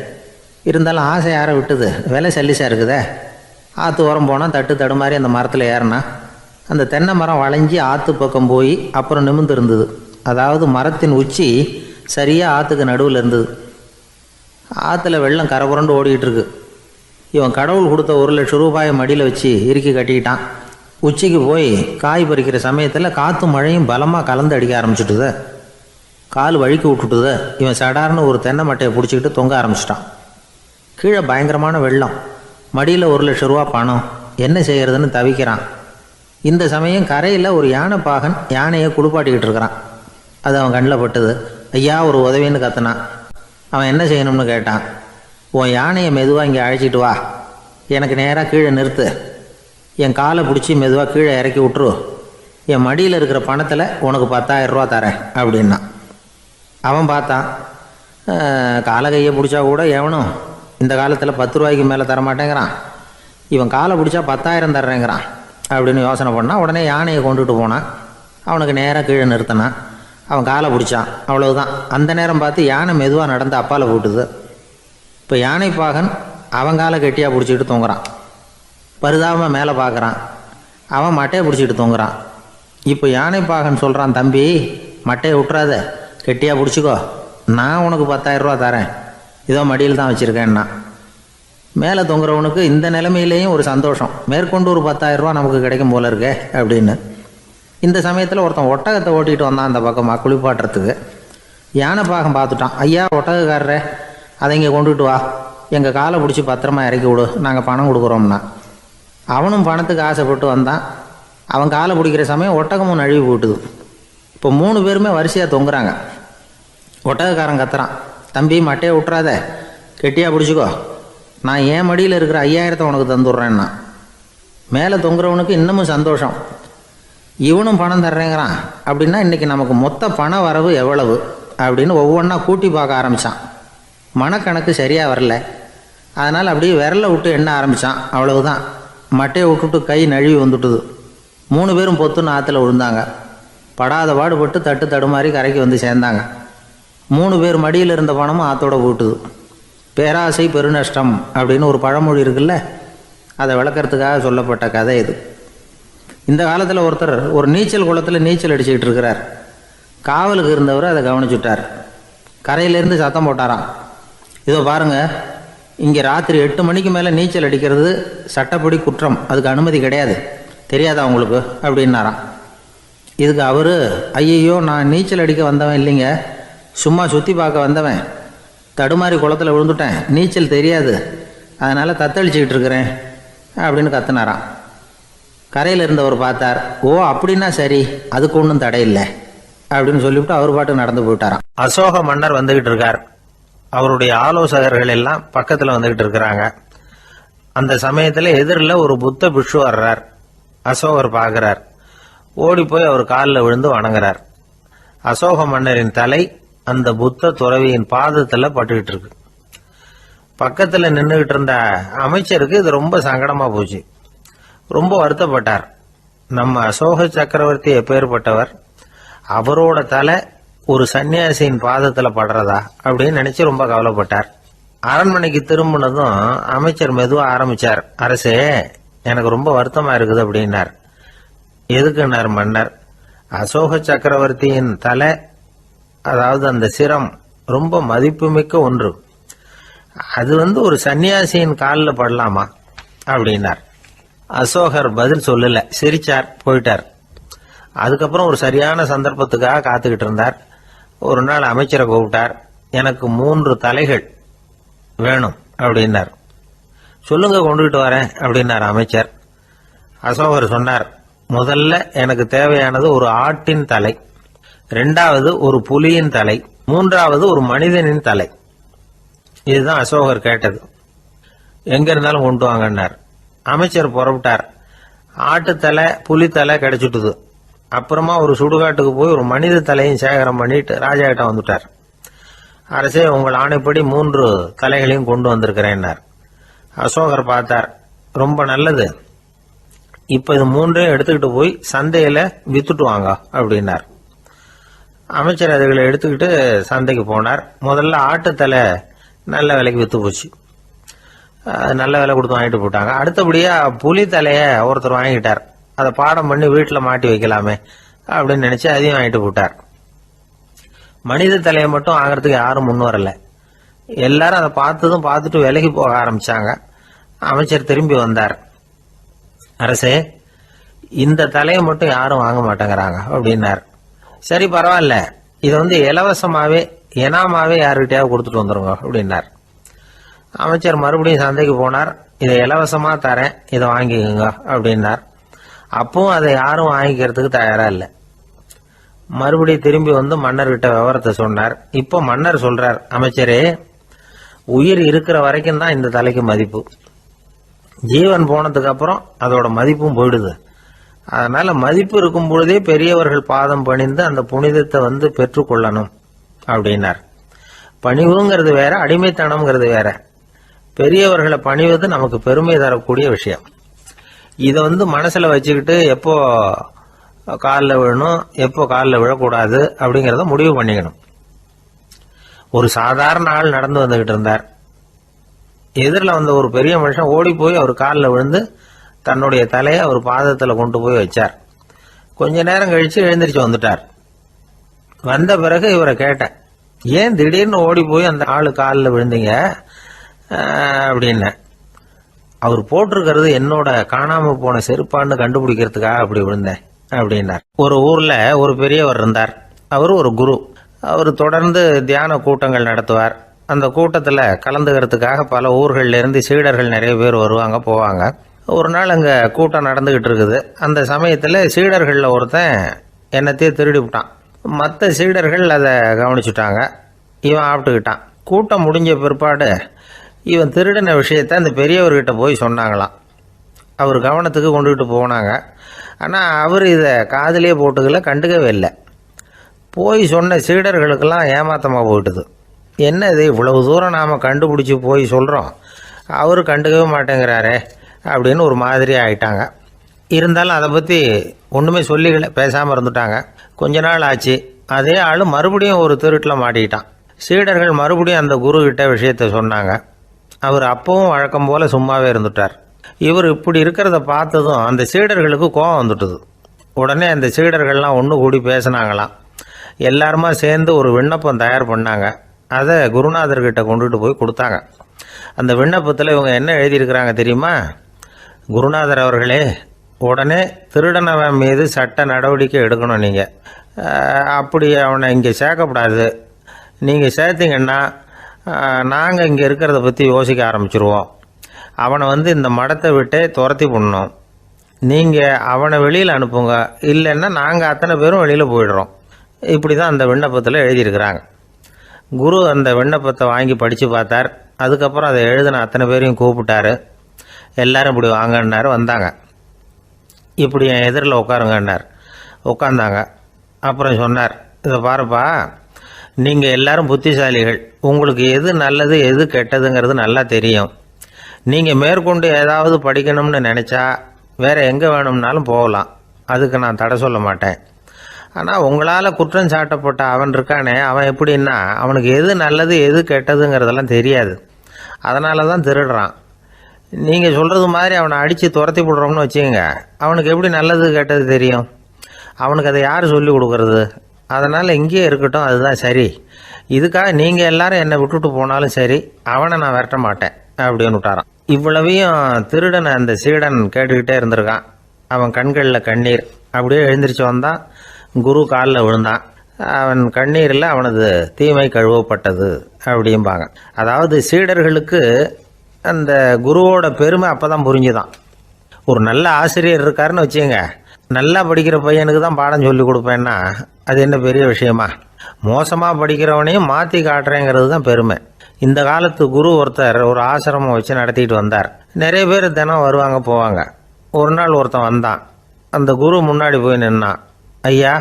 இருந்தாலும் ஆசை யாரை விட்டுது, விலை சல்லிசாக இருக்குதே. ஆற்று ஓரம் போனால் தட்டு தடுமாறி அந்த மரத்தில் ஏறினா அந்த தென்னை மரம் வளைஞ்சி ஆற்று பக்கம் போய் அப்புறம் நிமிர்ந்து இருந்தது. அதாவது மரத்தின் உச்சி சரியாக ஆற்றுக்கு நடுவில் இருந்தது. ஆற்றுல வெள்ளம் கரைபுரண்டு ஓடிக்கிட்டு இருக்கு. இவன் கடவுள் கொடுத்த 1,00,000 ரூபாயை மடியில் வச்சு இறுக்கி கட்டிக்கிட்டான். உச்சிக்கு போய் காய் பறிக்கிற சமயத்தில் காற்று மழையும் பலமாக கலந்து அடிக்க ஆரம்பிச்சுட்டுது. கால் வழுக்கி விட்டுட்டுது. இவன் சடார்னு ஒரு தென்னை மட்டையை பிடிச்சிக்கிட்டு தொங்க ஆரம்பிச்சிட்டான். கீழே பயங்கரமான வெள்ளம். மடியில் 1,00,000 ரூபா பணம். என்ன செய்கிறதுன்னு தவிக்கிறான். இந்த சமயம் கரையில் ஒரு யானை பாகன் யானையை குளிப்பாட்டிக்கிட்டு இருக்கிறான். அது அவன் கண்ணில் பட்டுது. ஐயா ஒரு உதவின்னு கத்துனான். அவன் என்ன செய்யணும்னு கேட்டான். உன் யானையை மெதுவாக இங்கே அழைச்சிட்டு வா, எனக்கு நேராக கீழே நிறுத்து, என் காலை பிடிச்சி மெதுவாக கீழே இறக்கி விட்டுரு, என் மடியில் இருக்கிற பணத்தில் உனக்கு 10,000 ரூபா தரேன் அப்படின்னா. அவன் பார்த்தான். காலை கையை பிடிச்சா கூட எவனும் இந்த காலத்தில் 10 ரூபாய்க்கு மேலே தரமாட்டேங்கிறான். இவன் காலை பிடிச்சா 10,000 தர்றேங்கிறான் அப்படின்னு யோசனை பண்ணான். உடனே யானையை கொண்டுட்டு போனான். அவனுக்கு நேராக கீழே நிறுத்தினான். அவன் காலை பிடிச்சான். அவ்வளவுதான். அந்த நேரம் பார்த்து யானை மெதுவாக நடந்து அப்பால் போட்டுது. இப்போ யானை பாகன் அவன் காலை கெட்டியாக பிடிச்சிக்கிட்டு தூங்குறான். பரிதாபமாக மேலே பார்க்குறான். அவன் மட்டையை பிடிச்சிக்கிட்டு தூங்குறான். இப்போ யானை பாகன் சொல்கிறான், தம்பி மட்டையை விட்டுறாத, கெட்டியாக பிடிச்சிக்கோ, நான் உனக்கு 10,000 ரூபா தரேன், இதோ மடியில் தான் வச்சுருக்கேன்னா. மேலே தொங்குறவனுக்கு இந்த நிலைமையிலேயும் ஒரு சந்தோஷம், மேற்கொண்டு ஒரு 10,000 ரூபா நமக்கு கிடைக்கும் போல இருக்கே அப்படின்னு. இந்த சமயத்தில் ஒருத்தன் ஒட்டகத்தை ஓட்டிகிட்டு வந்தான் அந்த பக்கமாக குளிப்பாட்டுறதுக்கு. யானை பாகம் பார்த்துட்டான். ஐயா ஒட்டகக்காரரே, அதை இங்கே கொண்டுகிட்டு வா, எங்கள் காலை பிடிச்சி பத்திரமா இறக்கி விடு, நாங்கள் பணம் கொடுக்குறோம்னா. அவனும் பணத்துக்கு ஆசைப்பட்டு வந்தான். அவன் காலை பிடிக்கிற சமயம் ஒட்டகமும் நழுவி போட்டுது. இப்போ 3 பேருமே வரிசையாக தொங்குறாங்க. ஒட்டகக்காரன் கத்துறான், தம்பி மட்டையை விட்டுறாத, கெட்டியாக பிடிச்சிக்கோ, நான் என் மடியில் இருக்கிற 5,000 உனக்கு தந்துடுறேன்னா. மேலே தொங்குறவனுக்கு இன்னமும் சந்தோஷம், இவனும் பணம் தர்றேங்கிறான் அப்படின்னா இன்றைக்கி நமக்கு மொத்த பண வரவு எவ்வளவு அப்படின்னு ஒவ்வொன்றா கூட்டி பார்க்க ஆரம்பித்தான். மனக்கணக்கு சரியாக வரல. அதனால் அப்படியே விரலை விட்டு எண்ண ஆரம்பித்தான். அவ்வளவுதான். மட்டையை விட்டுட்டு கை நழுவி வந்துட்டுது. 3 பேரும் பொத்துன்னு ஆற்றுல விழுந்தாங்க. படாத பாடுபட்டு தட்டு தடுமாறி கரைக்கு வந்து சேர்ந்தாங்க. 3 பேர் மடியில் இருந்த பணமும் ஆற்றோட போட்டுது. பேராசை பெருநஷ்டம் அப்படின்னு ஒரு பழமொழி இருக்குல்ல, அதை விளக்கறதுக்காக சொல்லப்பட்ட கதை இது. இந்த காலத்தில் ஒருத்தர் ஒரு நீச்சல் குளத்தில் நீச்சல் அடிச்சுக்கிட்டு இருக்கிறார். காவலுக்கு இருந்தவர் அதை கவனிச்சுட்டார். கரையிலேருந்து சத்தம் போட்டாராம், இதோ பாருங்க, இங்கே ராத்திரி 8 மணிக்கு மேலே நீச்சல் அடிக்கிறது சட்டப்படி குற்றம், அதுக்கு அனுமதி கிடையாது, தெரியாதா உங்களுக்கு அப்படின்னாராம். இதுக்கு அவர், ஐயையோ நான் நீச்சல் அடிக்க வந்தவன் இல்லைங்க, சும்மா சுற்றி பார்க்க வந்தவன், தடுமாறி குளத்தில் விழுந்துட்டேன், நீச்சல் தெரியாது, அதனால் தத்தளிச்சுக்கிட்டு இருக்கிறேன் அப்படின்னு கத்துனாராம். கரையில் இருந்தவர் பார்த்தார். ஓ அப்படின்னா சரி, அதுக்கு ஒன்றும் தடை இல்லை அப்படின்னு சொல்லிவிட்டு அவர் பாட்டு நடந்து போயிட்டாராம். அசோக மன்னர் வந்துகிட்டு இருக்கார். அவருடைய ஆலோசகர்கள் எல்லாம் பக்கத்தில் வந்துகிட்டு இருக்கிறாங்க. அந்த சமயத்தில் எதிரில் ஒரு புத்த பிக்ஷு வர்றார். அசோகர் பார்க்கிறார். ஓடி போய் அவர் காலில் விழுந்து வணங்குறார். அசோக மன்னரின் தலை அந்த புத்த துறவியின் பாதத்தில் பட்டுக்கிட்டு இருக்கு. பக்கத்தில் நின்றுகிட்டு இருந்த அமைச்சருக்கு இது ரொம்ப சங்கடமா போச்சு. ரொம்ப வருத்தப்பட்டார். நம்ம அசோக சக்கரவர்த்தி எப்பேற்பட்டவர், அவரோட தலை ஒரு சன்னியாசியின் பாதத்தில் படுறதா அப்படின்னு நினைச்சு ரொம்ப கவலைப்பட்டார். அரண்மனைக்கு திரும்பினதும் அமைச்சர் மெதுவாக ஆரம்பிச்சார். அரசே, எனக்கு ரொம்ப வருத்தமா இருக்குது அப்படின்னார். எதுக்குன்னார் மன்னர். அசோக சக்கரவர்த்தியின் தலை, அதாவது அந்த சிரம், ரொம்ப மதிப்புமிக்க ஒன்று, அது ஒரு சன்னியாசியின் காலில் படலாமா அப்படின்னார். அசோகர் பதில் சொல்லல, சிரிச்சார், போயிட்டார். அதுக்கப்புறம் ஒரு சரியான சந்தர்ப்பத்துக்காக காத்துக்கிட்டு இருந்தார். ஒரு நாள் அமைச்சரை கூப்பிட்டார். எனக்கு 3 தலைகள் வேணும் அப்படின்னார். சொல்லுங்க, கொண்டுகிட்டு வரேன் அப்படின்னார் அமைச்சர். அசோகர் சொன்னார், முதல்ல எனக்கு தேவையானது ஒரு ஆட்டின் தலை, 2வது ஒரு புலியின் தலை, 3வது ஒரு மனிதனின் தலை. இதுதான் அசோகர் கேட்டது. எங்க இருந்தாலும் கொண்டு வாங்கன்னார். அமைச்சர் புறப்பட்டார். ஆட்டுத்தலை புலித்தலை கிடைச்சிட்டுது. அப்புறமா ஒரு சுடுகாட்டுக்கு போய் ஒரு மனித தலையும் சேகரம் பண்ணிட்டு ராஜா கிட்ட வந்துட்டார். அரசே, உங்கள் ஆணைப்படி 3 தலைகளையும் கொண்டு வந்திருக்கிறேன்னார். அசோகர் பார்த்தார். ரொம்ப நல்லது, இப்ப இது 3ஐயும் எடுத்துக்கிட்டு போய் சந்தையில வித்துட்டு வாங்க அப்படின்னார். அமைச்சர் அதுகளை எடுத்துக்கிட்டு சந்தைக்கு போனார். முதல்ல ஆட்டுத்தலை நல்ல விலைக்கு வித்து போச்சு. நல்ல விலை கொடுத்து வாங்கிட்டு போட்டாங்க. அடுத்தபடியா புலி தலைய ஒருத்தர் வாங்கிட்டார். அதை பாடம் பண்ணி வீட்டில் மாட்டி வைக்கலாமே அப்படின்னு நினைச்சு அதையும் வாங்கிட்டு போட்டார். மனித தலையை மட்டும் வாங்கறதுக்கு யாரும் முன் வரல. எல்லாரும் அதை பார்த்துட்டு விலகி போக ஆரம்பிச்சாங்க. அமைச்சர் திரும்பி வந்தார். அரசே, இந்த தலையை மட்டும் யாரும் வாங்க மாட்டேங்கிறாங்க அப்படின்னார். சரி, பரவாயில்ல, இதை இலவசமாவே எனாமாவே யாருக்கிட்டையாவது கொடுத்துட்டு வந்துருங்க அப்படின்னார். அமைச்சர் மறுபடியும் சந்தைக்கு போனார். இதை இலவசமா தரேன், இதை வாங்கிக்கோங்க அப்படின்னார். அப்பவும் அதை யாரும் வாங்கிக்கிறதுக்கு தயாரா இல்லை. மறுபடியும் திரும்பி வந்து மன்னர்கிட்ட விவரத்தை சொன்னார். இப்போ மன்னர் சொல்றார், அமைச்சரே, உயிர் இருக்கிற வரைக்கும் தான் இந்த தலைக்கு மதிப்பு. ஜீவன் போனதுக்கு அப்புறம் அதோட மதிப்பும் போயிடுது. அதனால மதிப்பு இருக்கும் பொழுதே பெரியவர்கள் பாதம் பணிந்து அந்த புனிதத்தை பெற்றுக்கொள்ளணும் அப்படின்னார். பணிவுங்கிறது வேற, அடிமைத்தனம்ங்கிறது வேற. பெரியவர்களை பணிவது நமக்கு பெருமை தரக்கூடிய விஷயம். இதை மனசுல வச்சுக்கிட்டு எப்போ காலில் விழணும், எப்போ காலில் விழக்கூடாது அப்படிங்கிறத முடிவு பண்ணிக்கணும். ஒரு சாதாரண ஆள் நடந்து வந்துகிட்டு இருந்தார். எதிரில் வந்த ஒரு பெரிய மனுஷன் ஓடி போய் அவர் காலில் விழுந்து தன்னுடைய தலையை அவர் பாதத்தில் கொண்டு போய் வச்சார். கொஞ்ச நேரம் கழிச்சு எழுந்திரிச்சு வந்துட்டார். வந்த பிறகு இவரை கேட்டேன், ஏன் திடீர்னு ஓடி போய் அந்த ஆளு காலில் விழுந்தீங்க அப்படின்னு. அவர் போட்டிருக்கிறது என்னோட காணாம போன செருப்பான்னு கண்டுபிடிக்கிறதுக்காக அப்படி விழுந்தேன் அப்படின்னார். ஒரு ஊர்ல ஒரு பெரியவர் இருந்தார். அவர் ஒரு குரு. அவர் தொடர்ந்து தியான கூட்டங்கள் நடத்துவார். அந்த கூட்டத்தில் கலந்துக்கிறதுக்காக பல ஊர்கள்ல இருந்து சீடர்கள் நிறைய பேர் வருவாங்க போவாங்க. ஒரு நாள் அங்கே கூட்டம் நடந்துகிட்டு இருக்குது. அந்த சமயத்தில் சீடர்களில் ஒருத்தன் என்னத்தையே திருடி விட்டான். மற்ற சீடர்கள் அதை கவனிச்சுட்டாங்க. இவன் ஆப்பிட்டுக்கிட்டான். கூட்டம் முடிஞ்ச பிற்பாடு இவன் திருடின விஷயத்த அந்த பெரியவர்கிட்ட போய் சொன்னாங்களாம். அவர் கவனத்துக்கு கொண்டுகிட்டு போனாங்க. ஆனால் அவர் இதை காதிலே போட்டுக்கல, கண்டுக்கவே இல்லை. போய் சொன்ன சீடர்களுக்கெல்லாம் ஏமாத்தமாக போயிட்டுது. என்ன இது, இவ்வளவு தூரம் நாம் கண்டுபிடிச்சி போய் சொல்கிறோம், அவர் கண்டுக்கவே மாட்டேங்கிறாரே அப்படின்னு ஒரு மாதிரி ஆயிட்டாங்க. இருந்தாலும் அதை பற்றி ஒன்றுமே சொல்லிக்கல, பேசாமல் இருந்துட்டாங்க. கொஞ்ச நாள் ஆச்சு. அதே ஆள் மறுபடியும் ஒரு திருட்டில் மாட்டிக்கிட்டான். சீடர்கள் மறுபடியும் அந்த குரு கிட்ட விஷயத்த சொன்னாங்க. அவர் அப்பவும் வழக்கம் போல சும்மாவே இருந்துட்டார். இவர் இப்படி இருக்கிறத பார்த்ததும் அந்த சீடர்களுக்கு கோபம் வந்துட்டுது. உடனே அந்த சீடர்கள்லாம் ஒன்று கூடி பேசினாங்களாம். எல்லாருமா சேர்ந்து ஒரு விண்ணப்பம் தயார் பண்ணாங்க. அதை குருநாதர்கிட்ட கொண்டுட்டு போய் கொடுத்தாங்க. அந்த விண்ணப்பத்தில் இவங்க என்ன எழுதியிருக்கிறாங்க தெரியுமா? குருநாதர் அவர்களே, உடனே திருடனவன் மீது சட்ட நடவடிக்கை எடுக்கணும். நீங்கள் அப்படி அவனை இங்கே சேர்க்கக்கூடாது. நீங்கள் சேர்த்தீங்கன்னா நாங்கள் இங்கே இருக்கிறத பற்றி யோசிக்க ஆரம்பிச்சிருவோம். அவனை இந்த மடத்தை விட்டே துரத்தி பண்ணணும். நீங்கள் அவனை வெளியில் அனுப்புங்க, இல்லைன்னா நாங்கள் அத்தனை பேரும் வெளியில் போயிடுறோம். இப்படி தான் அந்த விண்ணப்பத்தில் எழுதியிருக்கிறாங்க. குரு அந்த விண்ணப்பத்தை வாங்கி படித்து பார்த்தார். அதுக்கப்புறம் அதை எழுதின அத்தனை பேரையும் கூப்பிட்டாரு. எல்லாரும் இப்படி வாங்கன்னாரு. வந்தாங்க. இப்படி என் எதிரில் உட்காருங்கன்னார். உட்காந்தாங்க. அப்புறம் சொன்னார், இதை பாருப்பா, நீங்கள் எல்லாரும் புத்திசாலிகள். உங்களுக்கு எது நல்லது எது கெட்டதுங்கிறது நல்லா தெரியும். நீங்கள் மேற்கொண்டு ஏதாவது படிக்கணும்னு நினச்சா வேறு எங்கே வேணும்னாலும் போகலாம். அதுக்கு நான் தடை சொல்ல மாட்டேன். ஆனால் உங்களால் குற்றம் சாட்டப்பட்ட அவன் இருக்கானே, அவன் எப்படின்னா அவனுக்கு எது நல்லது எது கெட்டதுங்கிறதெல்லாம் தெரியாது. அதனால தான் திருடுறான். நீங்கள் சொல்கிறது மாதிரி அவனை அடித்து துரத்தி விடுறோம்னு வச்சுக்கோங்க, அவனுக்கு எப்படி நல்லது கெட்டது தெரியும்? அவனுக்கு அதை யார் சொல்லி கொடுக்கறது? அதனால் இங்கேயே இருக்கட்டும், அதுதான் சரி. இதுக்காக நீங்கள் எல்லாரும் என்னை விட்டுட்டு போனாலும் சரி, அவனை நான் விரட்ட மாட்டேன் அப்படின்னு விட்டாரான். இவ்வளவையும் திருடனை அந்த சீடன் கேட்டுக்கிட்டே இருந்திருக்கான். அவன் கண்களில் கண்ணீர். அப்படியே எழுந்திரிச்சு வந்தான். குரு காலில் விழுந்தான். அவன் கண்ணீரில் அவனது தீமை கழுவப்பட்டது அப்படிம்பாங்க. அதாவது சீடர்களுக்கு அந்த குருவோட பெருமை அப்போ தான் புரிஞ்சுதான். ஒரு நல்ல ஆசிரியர் இருக்காருன்னு வச்சுங்க, நல்லா படிக்கிற பையனுக்கு தான் பாடம் சொல்லி கொடுப்பேன்னா அது என்ன பெரிய விஷயமா? மோசமாக படிக்கிறவனையும் மாற்றி காட்டுறேங்கிறது தான் பெருமை. இந்த காலத்து குரு ஒருத்தர் ஒரு ஆசிரமம் வச்சு நடத்திட்டு வந்தார். நிறைய பேர் தினம் வருவாங்க போவாங்க. ஒரு நாள் ஒருத்தன் வந்தான். அந்த குரு முன்னாடி போய் நின்னான். ஐயா,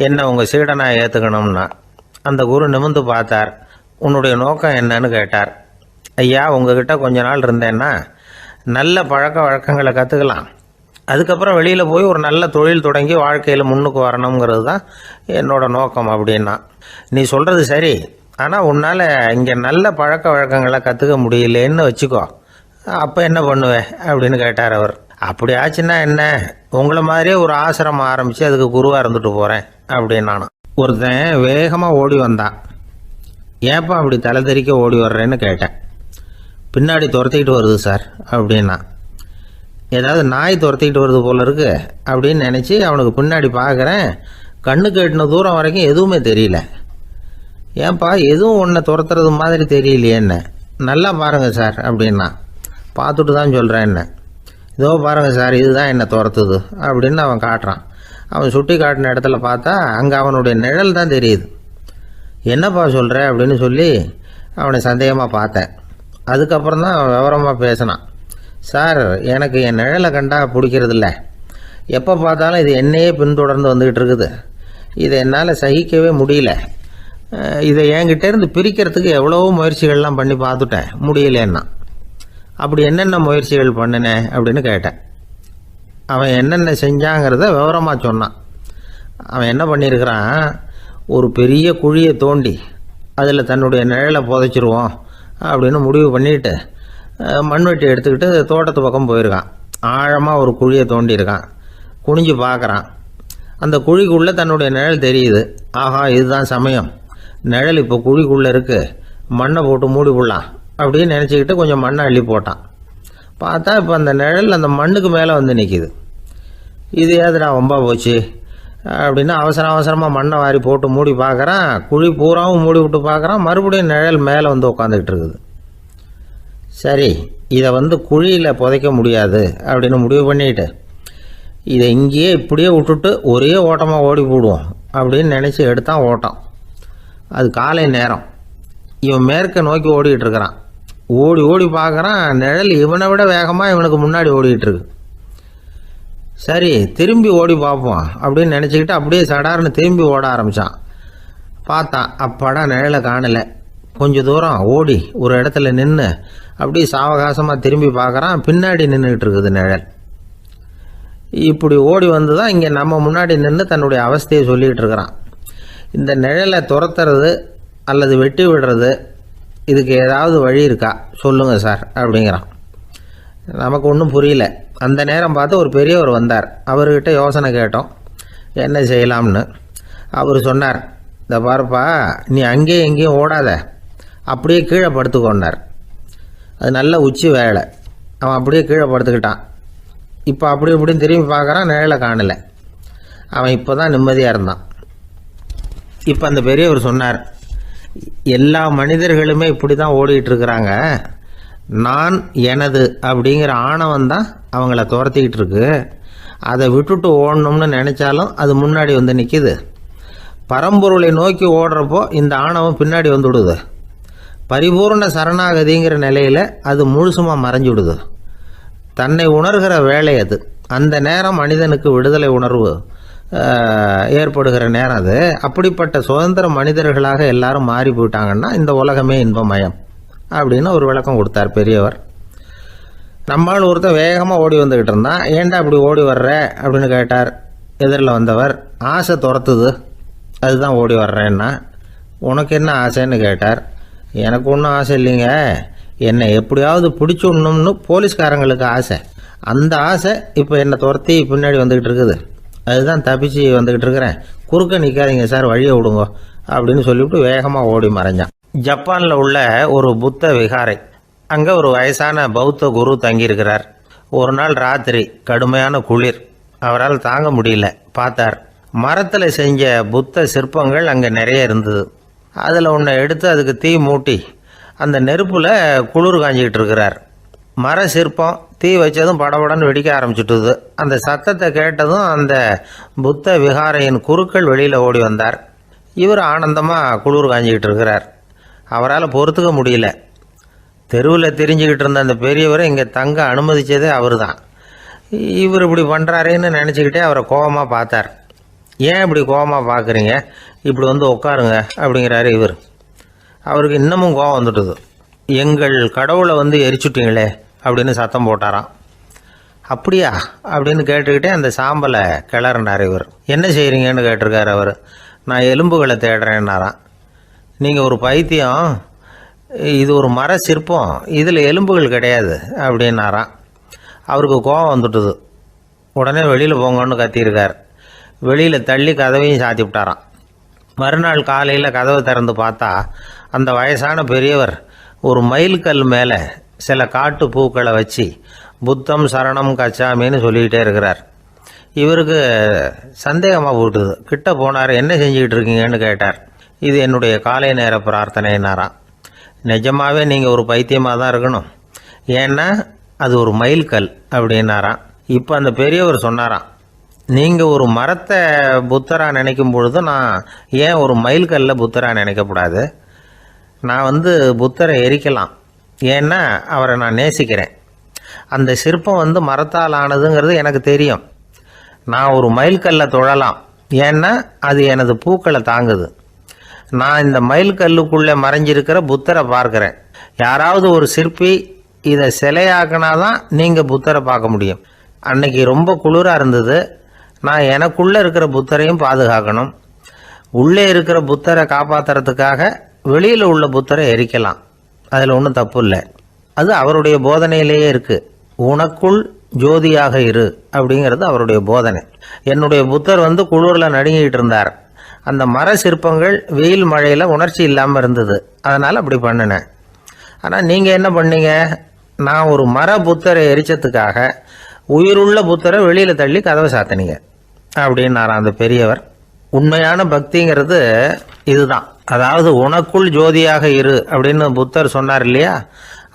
என்ன உங்கள் சீடனாக ஏற்றுக்கணும்னா. அந்த குரு நிமிர்ந்து பார்த்தார். உன்னுடைய நோக்கம் என்னன்னு கேட்டார். ஐயா, உங்ககிட்ட கொஞ்ச நாள் இருந்தேன்னா நல்ல பழக்க வழக்கங்களை கற்றுக்கலாம். அதுக்கப்புறம் வெளியில் போய் ஒரு நல்ல தொழில் தொடங்கி வாழ்க்கையில் முன்னுக்கு வரணுங்கிறது தான் என்னோட நோக்கம் அப்படின்னா. நீ சொல்கிறது சரி, ஆனால் உன்னால் இங்கே நல்ல பழக்க வழக்கங்களை கற்றுக்க முடியலேன்னு வச்சுக்கோ, அப்போ என்ன பண்ணுவேன் அப்படின்னு கேட்டார் அவர். அப்படி ஆச்சுன்னா என்ன, உங்களை மாதிரியே ஒரு ஆசிரமம் ஆரம்பித்து அதுக்கு குருவாக இருந்துட்டு போகிறேன் அப்படின்னு நானும். ஒருத்தன் வேகமாக ஓடி வந்தான். ஏப்பா அப்படி தலை தெறிக்க ஓடி வர்றேன்னு கேட்டேன். பின்னாடி துரத்திக்கிட்டு வருது சார் அப்படின்னா. ஏதாவது நாய் துரத்திக்கிட்டு வருது போல இருக்கு அப்படின்னு நினச்சி அவனுக்கு பின்னாடி பார்க்குறேன். கண்ணுக்கு எட்டின தூரம் வரைக்கும் எதுவுமே தெரியல. ஏன்பா எதுவும் ஒன்றை துரத்துறது மாதிரி தெரியலையேன்னு. நல்லா பாருங்கள் சார் அப்படின்னா. பார்த்துட்டு தான் சொல்கிறேன் என்ன. இதோ பாருங்கள் சார், இதுதான் என்னை துரத்துது அப்படின்னு அவன் காட்டுறான். அவன் சுட்டி காட்டின இடத்துல பார்த்தா அங்கே அவனுடைய நிழல் தான் தெரியுது. என்னப்பா சொல்கிற அப்படின்னு சொல்லி அவனை சந்தேகமாக பார்த்தேன். அதுக்கப்புறம் தான் அவன் விவரமாக பேசினான். சார், எனக்கு என் நிழலை கண்டா பிடிக்கிறதில்ல. எப்போ பார்த்தாலும் இது என்னையே பின்தொடர்ந்து வந்துக்கிட்டு இருக்குது. இதை என்னால் சகிக்கவே முடியல. இதை என்கிட்டேருந்து பிரிக்கிறதுக்கு எவ்வளவோ முயற்சிகள்லாம் பண்ணி பார்த்துட்டேன், முடியலன்னா. அப்படி என்னென்ன முயற்சிகள் பண்ணினேன் அப்படின்னு கேட்டேன். அவன் என்னென்ன செஞ்சாங்கிறத விவரமாக சொன்னான். அவன் என்ன பண்ணியிருக்கிறான், ஒரு பெரிய குழியை தோண்டி அதில் தன்னுடைய நிழலை புதைச்சிருவோம் அப்படின்னு முடிவு பண்ணிட்டு மண்வெட்டி எடுத்துக்கிட்டு தோட்டத்து பக்கம் போயிருக்கான். ஆழமாக ஒரு குழியை தோண்டியிருக்கான். குனிஞ்சு பார்க்குறான். அந்த குழிக்குள்ளே தன்னுடைய நிழல் தெரியுது. ஆஹா, இதுதான் சமயம், நிழல் இப்போ குழிக்குள்ளே இருக்குது, மண்ணை போட்டு மூடி விடலாம் அப்படின்னு நினச்சிக்கிட்டு கொஞ்சம் மண்ணை அள்ளி போட்டான். பார்த்தா இப்போ அந்த நிழல் அந்த மண்ணுக்கு மேலே வந்து நிற்கிது. இது ஏதுடா வம்பா போச்சு அப்படின்னு அவசரமாக மண்ணை வாரி போட்டு மூடி பார்க்குறான். குழி பூராவும் மூடி விட்டு பார்க்குறான். மறுபடியும் நிழல் மேலே வந்து உட்காந்துக்கிட்டு இருக்குது. சரி, இதை குழியில் புதைக்க முடியாது அப்படின்னு முடிவு பண்ணிட்டு இதை இங்கேயே இப்படியே விட்டுட்டு ஒரே ஓட்டமாக ஓடி போடுவோம் அப்படின்னு நினச்சி எடுத்தான் ஓட்டம். அது காலை நேரம். இவன் மேற்க நோக்கி ஓடிக்கிட்டு இருக்கிறான். ஓடி ஓடி பார்க்குறான், நிழல் இவனை விட வேகமாக இவனுக்கு முன்னாடி ஓடிக்கிட்டு இருக்கு. சரி, திரும்பி ஓடி பார்ப்போம் அப்படின்னு நினச்சிக்கிட்டு அப்படியே சடார்னு திரும்பி ஓட ஆரம்பித்தான். பார்த்தான், அப்பாடா நிழலை காணலை. கொஞ்சம் தூரம் ஓடி ஒரு இடத்துல நின்று அப்படியே சாவகாசமாக திரும்பி பார்க்குறான். பின்னாடி நின்றுக்கிட்டு இருக்குது நிழல். இப்படி ஓடி வந்து தான் இங்கே நம்ம முன்னாடி நின்று தன்னுடைய அவஸ்தையை சொல்லிகிட்டு இருக்கிறான். இந்த நிழலை துரத்துறது அல்லது வெட்டி விடுறது, இதுக்கு ஏதாவது வழி இருக்கா சொல்லுங்கள் சார் அப்படிங்கிறான். நமக்கு ஒன்றும் புரியல. அந்த நேரம் பார்த்து ஒரு பெரியவர் வந்தார். அவர்கிட்ட யோசனை கேட்டோம், என்ன செய்யலாம்னு. அவர் சொன்னார், இந்த பாருப்பா, நீ அங்கேயும் எங்கேயும் ஓடாத, அப்படியே கீழே படுத்துக்கொண்டார். அது நல்ல உச்சி வேலை. அவன் அப்படியே கீழே படுத்துக்கிட்டான். இப்போ அப்படி இப்படின்னு திரும்பி பார்க்குறான், நிழலை காணலை. அவன் இப்போ தான் நிம்மதியாக இருந்தான். இப்போ அந்த பெரியவர் சொன்னார், எல்லா மனிதர்களுமே இப்படி தான் ஓடிக்கிட்டு இருக்கிறாங்க. நான் எனது அப்படிங்கிற ஆணவம் தான் அவங்கள துரத்திக்கிட்டு இருக்கு. அதை விட்டுட்டு ஓடணும்னு நினச்சாலும் அது முன்னாடி வந்து நிற்கிது. பரம்பொருளை நோக்கி ஓடுறப்போ இந்த ஆணவம் பின்னாடி வந்துவிடுது. பரிபூர்ண சரணாகதிங்கிற நிலையில் அது முழுசுமாக மறைஞ்சு விடுது. தன்னை உணர்கிற வேலை அது. அந்த நேரம் மனிதனுக்கு விடுதலை உணர்வு ஏற்படுகிற நேரம் அது. அப்படிப்பட்ட சுதந்திர மனிதர்களாக எல்லாரும் மாறி போயிட்டாங்கன்னா இந்த உலகமே இன்பமயம் அப்படின்னு ஒரு விளக்கம் கொடுத்தார் பெரியவர். நம்மால் ஒருத்தர் வேகமாக ஓடி வந்துக்கிட்டு இருந்தான். ஏன்டா அப்படி ஓடி வர்ற அப்படின்னு கேட்டார் எதிரில் வந்தவர். ஆசை துரத்துது, அதுதான் ஓடி வர்றேன்னா. உனக்கு என்ன ஆசைன்னு கேட்டார். எனக்கு ஒன்றும் ஆசை இல்லைங்க, என்னை எப்படியாவது பிடிச்சுடணும்னு போலீஸ்காரங்களுக்கு ஆசை. அந்த ஆசை இப்போ என்னை துரத்தி பின்னாடி வந்துக்கிட்டு இருக்குது. அதுதான் தப்பிச்சு வந்துக்கிட்டு இருக்கிறேன். குறுக்க நிற்காதீங்க சார், வழியை விடுங்க அப்படின்னு சொல்லிவிட்டு வேகமாக ஓடி மறைஞ்சான். ஜப்பானில் உள்ள ஒரு புத்த விகாரை. அங்கே ஒரு வயசான பௌத்த குரு தங்கியிருக்கிறார். ஒரு நாள் ராத்திரி கடுமையான குளிர். அவரால் தாங்க முடியல. பார்த்தார், மரத்தில் செஞ்ச புத்த சிற்பங்கள் அங்கே நிறைய இருந்தது. அதில் ஒன்றை எடுத்து அதுக்கு தீ மூட்டி அந்த நெருப்பில் குளிர் காஞ்சிக்கிட்டு இருக்கிறார். மர சிற்பம் தீ வச்சதும் படபடன்னு வெடிக்க ஆரம்பிச்சுட்டுது. அந்த சத்தத்தை கேட்டதும் அந்த புத்த விகாரையின் குருக்கள் வெளியில் ஓடி வந்தார். இவர் ஆனந்தமாக குளிர் காஞ்சிக்கிட்டு இருக்கிறார். அவரால் பொறுத்துக்க முடியல. தெருவில் தெரிஞ்சுக்கிட்டு இருந்த அந்த பெரியவரை இங்கே தங்க அனுமதித்ததே அவர் தான். இவர் இப்படி பண்ணுறாரேன்னு நினச்சிக்கிட்டே அவரை கோபமாக பார்த்தார். ஏன் இப்படி கோபமாக பார்க்குறீங்க, இப்படி வந்து உட்காருங்க அப்படிங்கிறாரு இவர். அவருக்கு இன்னமும் கோபம் வந்துட்டுது. எங்கள் கடவுளை எரிச்சுட்டீங்களே அப்படின்னு சத்தம் போட்டாராம். அப்படியா அப்படின்னு கேட்டுக்கிட்டே அந்த சாம்பலை கிளறினார் இவர். என்ன செய்கிறீங்கன்னு கேட்டிருக்காரு அவர். நான் எலும்புகளை தேடுறேன்னாராம். நீங்கள் ஒரு பைத்தியம், இது ஒரு மர சிற்பம், இதில் எலும்புகள் கிடையாது அப்படின்னாராம். அவருக்கு கோபம் வந்துட்டுது. உடனே வெளியில் போங்கன்னு கத்தியிருக்கார். வெளியில் தள்ளி கதவையும் சாத்தி விட்டாராம். மறுநாள் காலையில் கதவை திறந்து பார்த்தா அந்த வயசான பெரியவர் ஒரு மைல்கல் மேலே சில காட்டு பூக்களை வச்சு புத்தம் சரணம் கச்சாமின்னு சொல்லிக்கிட்டே இருக்கிறார். இவருக்கு சந்தேகமாக போட்டுது. கிட்ட போனார். என்ன செஞ்சுக்கிட்டு இருக்கீங்கன்னு கேட்டார். இது என்னுடைய காலை நேர பிரார்த்தனைனாராம். நிஜமாகவே நீங்கள் ஒரு பைத்தியமாக தான் இருக்கணும், ஏன்னா அது ஒரு மைல்கல் அப்படின்னாராம். இப்போ அந்த பெரியவர் சொன்னாராம், நீங்கள் ஒரு மரத்தை புத்தராக நினைக்கும் பொழுது நான் ஏன் ஒரு மைல்கல்ல புத்தராக நினைக்கக்கூடாது? நான் புத்தரை எரிக்கலாம், ஏன்னா அவரை நான் நேசிக்கிறேன். அந்த சிற்பம் மரத்தால் ஆனதுங்கிறது எனக்கு தெரியும். நான் ஒரு மைல்கல்லை தொழலாம், ஏன்னா அது எனது பூக்களை தாங்குது. நான் இந்த மைல்கல்லுக்குள்ளே மறைஞ்சிருக்கிற புத்தரை பார்க்குறேன். யாராவது ஒரு சிற்பி இதை சிலையாக்கினாதான் நீங்கள் புத்தரை பார்க்க முடியும். அன்னைக்கு ரொம்ப குளிராக இருந்தது. நான் எனக்குள்ளே இருக்கிற புத்தரையும் பாதுகாக்கணும். உள்ளே இருக்கிற புத்தரை காப்பாற்றுறதுக்காக வெளியில் உள்ள புத்தரை எரிக்கலாம், அதில் ஒன்றும் தப்பு இல்லை. அது அவருடைய போதனையிலேயே இருக்குது. உனக்குள் ஜோதியாக இரு அப்படிங்கிறது அவருடைய போதனை. என்னுடைய புத்தர் குளிரில் நடுங்கிட்டு இருந்தார். அந்த மர சிற்பங்கள் வெயில் மழையில் உணர்ச்சி இல்லாமல் இருந்தது, அதனால் அப்படி பண்ணினேன். ஆனால் நீங்கள் என்ன பண்ணீங்க? நான் ஒரு மர புத்தரை எரிச்சதுக்காக உயிருள்ள புத்தரை வெளியில் தள்ளி கதவை சாத்தினீங்க அப்படின்னாராம் அந்த பெரியவர். உண்மையான பக்திங்கிறது இதுதான். அதாவது உனக்குள் ஜோதியாக இரு அப்படின்னு புத்தர் சொன்னார் இல்லையா,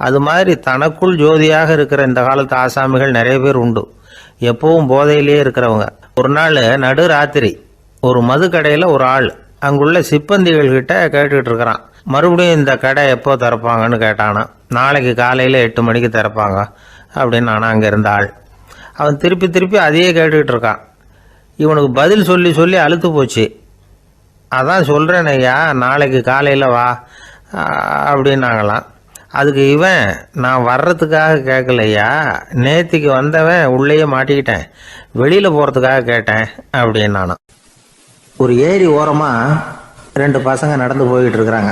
அது மாதிரி தனக்குள் ஜோதியாக இருக்கிற இந்த காலத்து ஆசாமிகள் நிறைய பேர் உண்டு. எப்பவும் போதையிலேயே இருக்கிறவங்க. ஒரு நாள் நடு ராத்திரி ஒரு மது கடையில் ஒரு ஆள் அங்குள்ள சிப்பந்திகள் கிட்ட கேட்டுக்கிட்டு இருக்கிறான். மறுபடியும் இந்த கடை எப்போ திறப்பாங்கன்னு கேட்டானா. நாளைக்கு காலையில் 8 மணிக்கு திறப்பாங்க அப்படின்னு நானும் அங்கே இருந்த ஆள். அவன் திருப்பி திருப்பி அதையே கேட்டுக்கிட்டு இருக்கான். இவனுக்கு பதில் சொல்லி சொல்லி அழுத்து போச்சு. அதான் சொல்கிறேன் ஐயா, நாளைக்கு காலையில் வா அப்படின்னாங்களாம். அதுக்கு இவன், நான் வர்றதுக்காக கேட்கலையா, நேத்திக்கு வந்தவன் உள்ளேயே மாட்டிக்கிட்டேன், வெளியில் போகிறதுக்காக கேட்டேன் அப்படின்னு நானும். ஒரு ஏரி ஓரமாக 2 பசங்க நடந்து போய்கிட்டு இருக்கிறாங்க.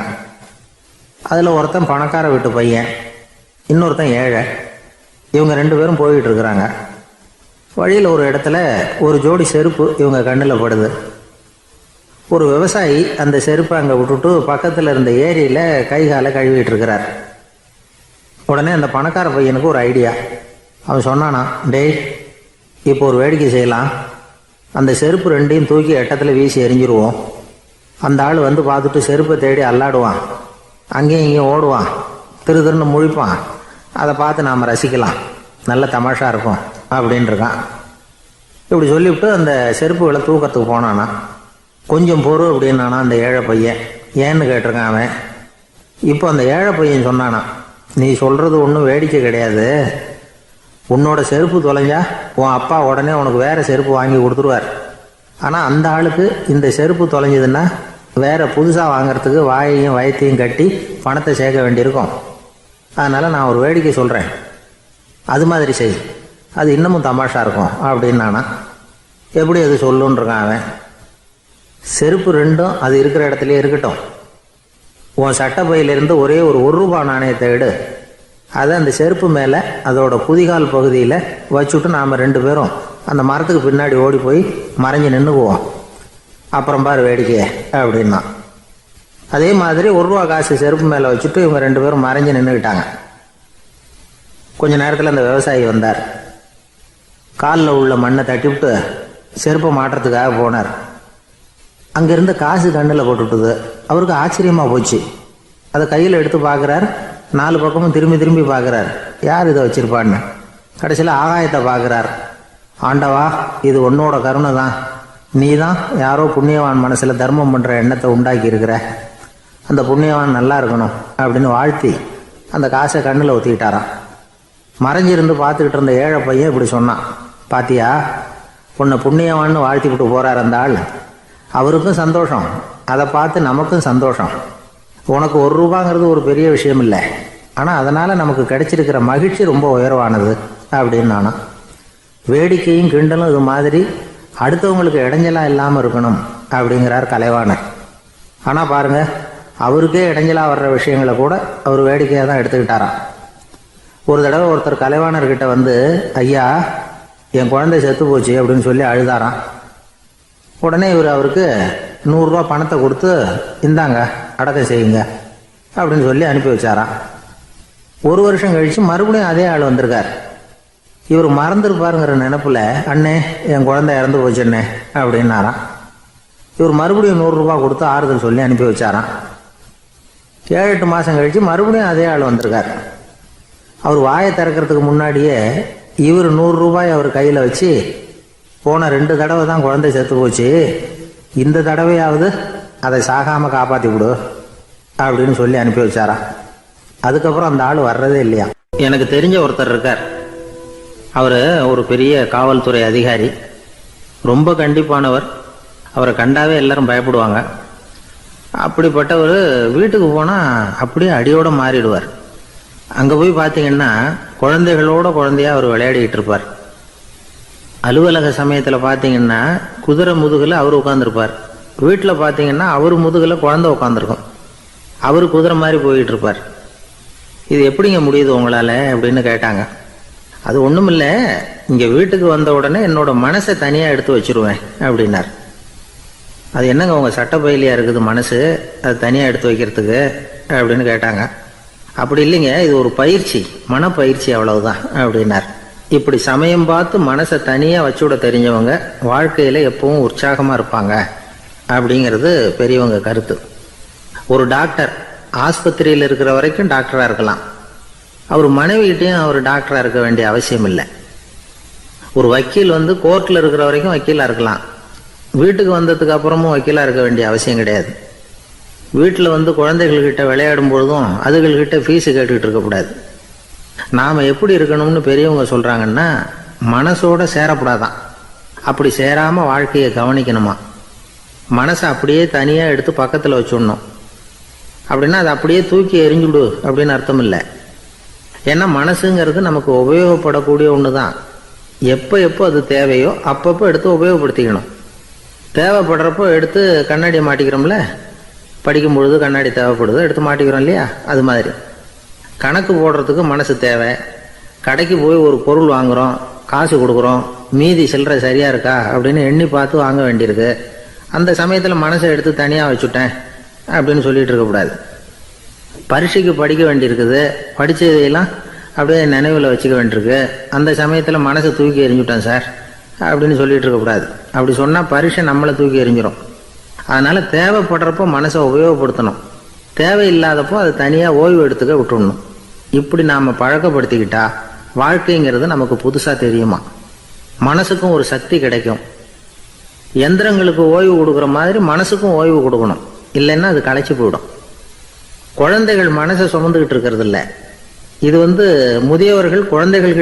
அதில் ஒருத்தன் பணக்கார வீட்டு பையன், இன்னொருத்தன் ஏழை. இவங்க 2 பேரும் போய்கிட்டு இருக்கிறாங்க. வழியில் ஒரு இடத்துல ஒரு ஜோடி செருப்பு இவங்க கண்ணில் படுது. ஒரு விவசாயி அந்த செருப்பை அங்கே விட்டுட்டு பக்கத்தில் இருந்த ஏரியில் கை காலை கழுவிட்டு இருக்கிறார். உடனே அந்த பணக்கார பையனுக்கு ஒரு ஐடியா. அவன் சொன்னானா, டேய், இப்போ ஒரு வேடிக்கை செய்யலாம். அந்த செருப்பு 2ஐயும் தூக்கி எட்டத்தில் வீசி எரிஞ்சிருவோம். அந்த ஆள் பார்த்துட்டு செருப்பை தேடி அல்லாடுவான், அங்கேயும் இங்கேயும் ஓடுவான், திருன்னு முழிப்பான். அதை பார்த்து நாம் ரசிக்கலாம், நல்ல தமாஷா இருக்கும் அப்படின்னு இருக்கான். இப்படி சொல்லிவிட்டு அந்த செருப்புகளை தூக்கத்துக்கு போனானா. கொஞ்சம் பொறு அப்படின்னானா அந்த ஏழை பையன். ஏன்னு கேட்டிருக்கான் அவன். இப்போ அந்த ஏழை பையன் சொன்னானா, நீ சொல்கிறது ஒன்றும் வேடிக்கை கிடையாது. உன்னோட செருப்பு தொலைஞ்சா உன் அப்பா உடனே உனக்கு வேறு செருப்பு வாங்கி கொடுத்துருவார். ஆனால் அந்த ஆளுக்கு இந்த செருப்பு தொலைஞ்சதுன்னா வேறு புதுசாக வாங்கிறதுக்கு வாயையும் வயத்தையும் கட்டி பணத்தை சேர்க்க வேண்டியிருக்கும். அதனால் நான் ஒரு வேடிக்கை சொல்கிறேன், அது மாதிரி செய், அது இன்னமும் தமாஷா இருக்கும் அப்படின்னானா. எப்படி அது சொல்லுன்றிருக்கான் அவன். செருப்பு 2ம் அது இருக்கிற இடத்துலையே இருக்கட்டும். உன் சட்டை பையிலிருந்து ஒரே ஒரு ரூபா நாணயத்தை எடு. அதை அந்த செருப்பு மேலே அதோட குதிகால் பகுதியில் வச்சுட்டு நாம் 2 பேரும் அந்த மரத்துக்கு பின்னாடி ஓடி போய் மறைஞ்சு நின்றுக்குவோம். அப்புறம் பாரு வேடிக்கையே அப்படின்னா. அதே மாதிரி ரூபா காசு செருப்பு மேலே வச்சுட்டு இவங்க 2 பேரும் மறைஞ்சு நின்றுக்கிட்டாங்க. கொஞ்ச நேரத்தில் அந்த விவசாயி வந்தார். காலில் உள்ள மண்ணை தட்டிவிட்டு செருப்பை மாட்டுறதுக்காக போனார். அங்கேருந்து காசு கண்ணில் போட்டுவிட்டுது. அவருக்கு ஆச்சரியமாக போச்சு. அதை கையில் எடுத்து பார்க்குறார். 4 பக்கமும் திரும்பி திரும்பி பார்க்குறார், யார் இதை வச்சுருப்பான்னு. கடைசியில் ஆகாயத்தை பார்க்குறார். ஆண்டவா, இது உன்னோட கருணை தான். நீ தான் யாரோ புண்ணியவான் மனசில் தர்மம் பண்ணுற எண்ணத்தை உண்டாக்கி இருக்கிற. அந்த புண்ணியவான் நல்லா இருக்கணும் அப்படின்னு வாழ்த்தி அந்த காசை கண்ணில் ஊற்றிக்கிட்டாராம். மறைஞ்சிருந்து பார்த்துக்கிட்டு இருந்த ஏழை பையன் இப்படி சொன்னான், பாத்தியா, உன்னை புண்ணியவான்னு வாழ்த்திக்கிட்டு போகிறார் அந்த ஆள். அவருக்கும் சந்தோஷம், அதை பார்த்து நமக்கும் சந்தோஷம். உனக்கு ரூபாங்கிறது ஒரு பெரிய விஷயம் இல்லை, ஆனால் அதனால் நமக்கு கிடைச்சிருக்கிற மகிழ்ச்சி ரொம்ப உயர்வானது அப்படின்னு நானும். வேடிக்கையும் கிண்டலும் இது மாதிரி அடுத்தவங்களுக்கு இடைஞ்சலாக இல்லாமல் இருக்கணும் அப்படிங்கிறார் கலைவாணர். ஆனால் பாருங்கள், அவருக்கே இடைஞ்சலாக வர்ற விஷயங்களை கூட அவர் வேடிக்கையாக தான் எடுத்துக்கிட்டாராம். ஒரு தடவை ஒருத்தர் கலைவாணர்கிட்ட வந்து, ஐயா என் குழந்தை செத்து போச்சு அப்படின்னு சொல்லி அழுதாராம். உடனே இவர் அவருக்கு 100 ரூபா பணத்தை கொடுத்து, இந்தாங்க அடக்கம் செய்யுங்க அப்படின்னு சொல்லி அனுப்பி வச்சாராம். 1 வருஷம் கழிச்சு மறுபடியும் அதே ஆள் வந்திருக்கார். இவர் மறந்துருப்பாருங்கிற நினைப்புல, அண்ணே என் குழந்தை இறந்து போச்சுண்ணே அப்படின்னாராம். இவர் மறுபடியும் 100 ரூபா கொடுத்து ஆறுதல் சொல்லி அனுப்பி வச்சாராம். 7-8 மாசம் கழிச்சு மறுபடியும் அதே ஆள் வந்திருக்கார். அவர் வாயை திறக்கிறதுக்கு முன்னாடியே இவர் 100 ரூபாய் அவர் கையில வச்சு, போன 2 தடவை தான் குழந்தை செத்து போச்சு, இந்த தடவையாவது அதை சாகாம காப்பாத்தி விடு அப்படின்னு சொல்லி அனுப்பி வச்சாராம். அதுக்கப்புறம் அந்த ஆள் வர்றதே இல்லையா. எனக்கு தெரிஞ்ச ஒருத்தர் இருக்கார். அவர் ஒரு பெரிய காவல்துறை அதிகாரி, ரொம்ப கண்டிப்பானவர். அவரை கண்டாவே எல்லாரும் பயப்படுவாங்க. அப்படிப்பட்டவர் வீட்டுக்கு போனால் அப்படியே அடியோட மாறிடுவார். அங்கே போய் பார்த்தீங்கன்னா குழந்தைகளோட குழந்தையா அவர் விளையாடிக்கிட்டு இருப்பார். அலுவலக சமயத்தில் பார்த்தீங்கன்னா குதிரை முதுகில் அவர் உட்காந்துருப்பார். வீட்டில் பார்த்தீங்கன்னா அவர் முதுகில் குழந்தை உட்காந்துருக்கும். அவர் குதிரை மாதிரி போயிட்டு இருப்பார். இது எப்படிங்க முடியுது உங்களால் அப்படின்னு கேட்டாங்க. அது ஒன்றும் இல்லை, இங்கே வீட்டுக்கு வந்த உடனே என்னோட மனசை தனியாக எடுத்து வச்சிருவேன் அப்படின்னார். அது என்னங்க உங்கள் சட்டப்பயிலியாக இருக்குது மனசு, அது தனியாக எடுத்து வைக்கிறதுக்கு அப்படின்னு கேட்டாங்க. அப்படி இல்லைங்க, இது ஒரு பயிற்சி, மனப்பயிற்சி, அவ்வளவுதான் அப்படின்னார். இப்படி சமயம் பார்த்து மனசை தனியாக வச்சுவிட தெரிஞ்சவங்க வாழ்க்கையில் எப்பவும் உற்சாகமாக இருப்பாங்க அப்படிங்கிறது பெரியவங்க கருத்து. ஒரு டாக்டர் ஆஸ்பத்திரியில் இருக்கிற வரைக்கும் டாக்டராக இருக்கலாம். அவர் மனைவிகிட்டையும் அவர் டாக்டராக இருக்க வேண்டிய அவசியம் இல்லை. ஒரு வக்கீல் வந்து கோர்ட்டில் இருக்கிற வரைக்கும் வக்கீலாக இருக்கலாம். வீட்டுக்கு வந்ததுக்கு அப்புறமும் வக்கீலாக இருக்க வேண்டிய அவசியம் கிடையாது. வீட்டில் வந்து குழந்தைகள்கிட்ட விளையாடும் பொழுதும் அதுகள்கிட்ட ஃபீஸு கேட்டுக்கிட்டு இருக்கக்கூடாது. நாம் எப்படி இருக்கணும்னு பெரியவங்க சொல்கிறாங்கன்னா, மனசோட சேரக்கூடாதான். அப்படி சேராமல் வாழ்க்கையை கவனிக்கணுமா. மனசை அப்படியே தனியாக எடுத்து பக்கத்தில் வச்சுடணும். அப்படின்னா அதை அப்படியே தூக்கி எறிஞ்சுடு அப்படின்னு அர்த்தம் இல்லை. ஏன்னா மனசுங்கிறது நமக்கு உபயோகப்படக்கூடிய ஒன்று தான். எப்போ எப்போ அது தேவையோ அப்பப்போ எடுத்து உபயோகப்படுத்திக்கணும். தேவைப்படுறப்போ எடுத்து கண்ணாடியை மாட்டிக்கிறோம்ல, படிக்கும் பொழுது கண்ணாடி தேவைப்படுது, எடுத்து மாட்டிக்கிறோம் இல்லையா. அது மாதிரி கணக்கு போடுறதுக்கு மனசு தேவை. கடைக்கு போய் ஒரு பொருள் வாங்குகிறோம், காசு கொடுக்குறோம், மீதி சில்லறை சரியாக இருக்கா அப்படின்னு எண்ணி பார்த்து வாங்க வேண்டியிருக்கு. அந்த சமயத்தில் மனசை எடுத்து தனியாக வச்சுட்டேன் அப்படின்னு சொல்லிட்டு இருக்கக்கூடாது. பரீட்சைக்கு படிக்க வேண்டியிருக்குது, படித்ததையெல்லாம் அப்படியே நினைவில் வச்சுக்க வேண்டியிருக்கு. அந்த சமயத்தில் மனசை தூக்கி எறிஞ்சுட்டேன் சார் அப்படின்னு சொல்லிட்டு இருக்கக்கூடாது. அப்படி சொன்னால் பரீட்சை நம்மளை தூக்கி எறிஞ்சிடும். அதனால் தேவைப்படுறப்போ மனசை உபயோகப்படுத்தணும், தேவையில்லாதப்போ அதை தனியாக ஓய்வு எடுத்துக்க விட்டுடணும். இப்படி நாம் பழக்கப்படுத்திக்கிட்டா வாழ்க்கைங்கிறது நமக்கு புதுசாக தெரியுமா. மனசுக்கும் ஒரு சக்தி கிடைக்கும். எந்திரங்களுக்கு ஓய்வு கொடுக்குற மாதிரி மனசுக்கும் ஓய்வு கொடுக்கணும், இல்லைன்னா அது களைச்சி போயிடும். குழந்தைகள் மனசை சுமந்துக்கிட்டு இருக்கிறது இல்லை. இது முதியவர்கள் குழந்தைகள்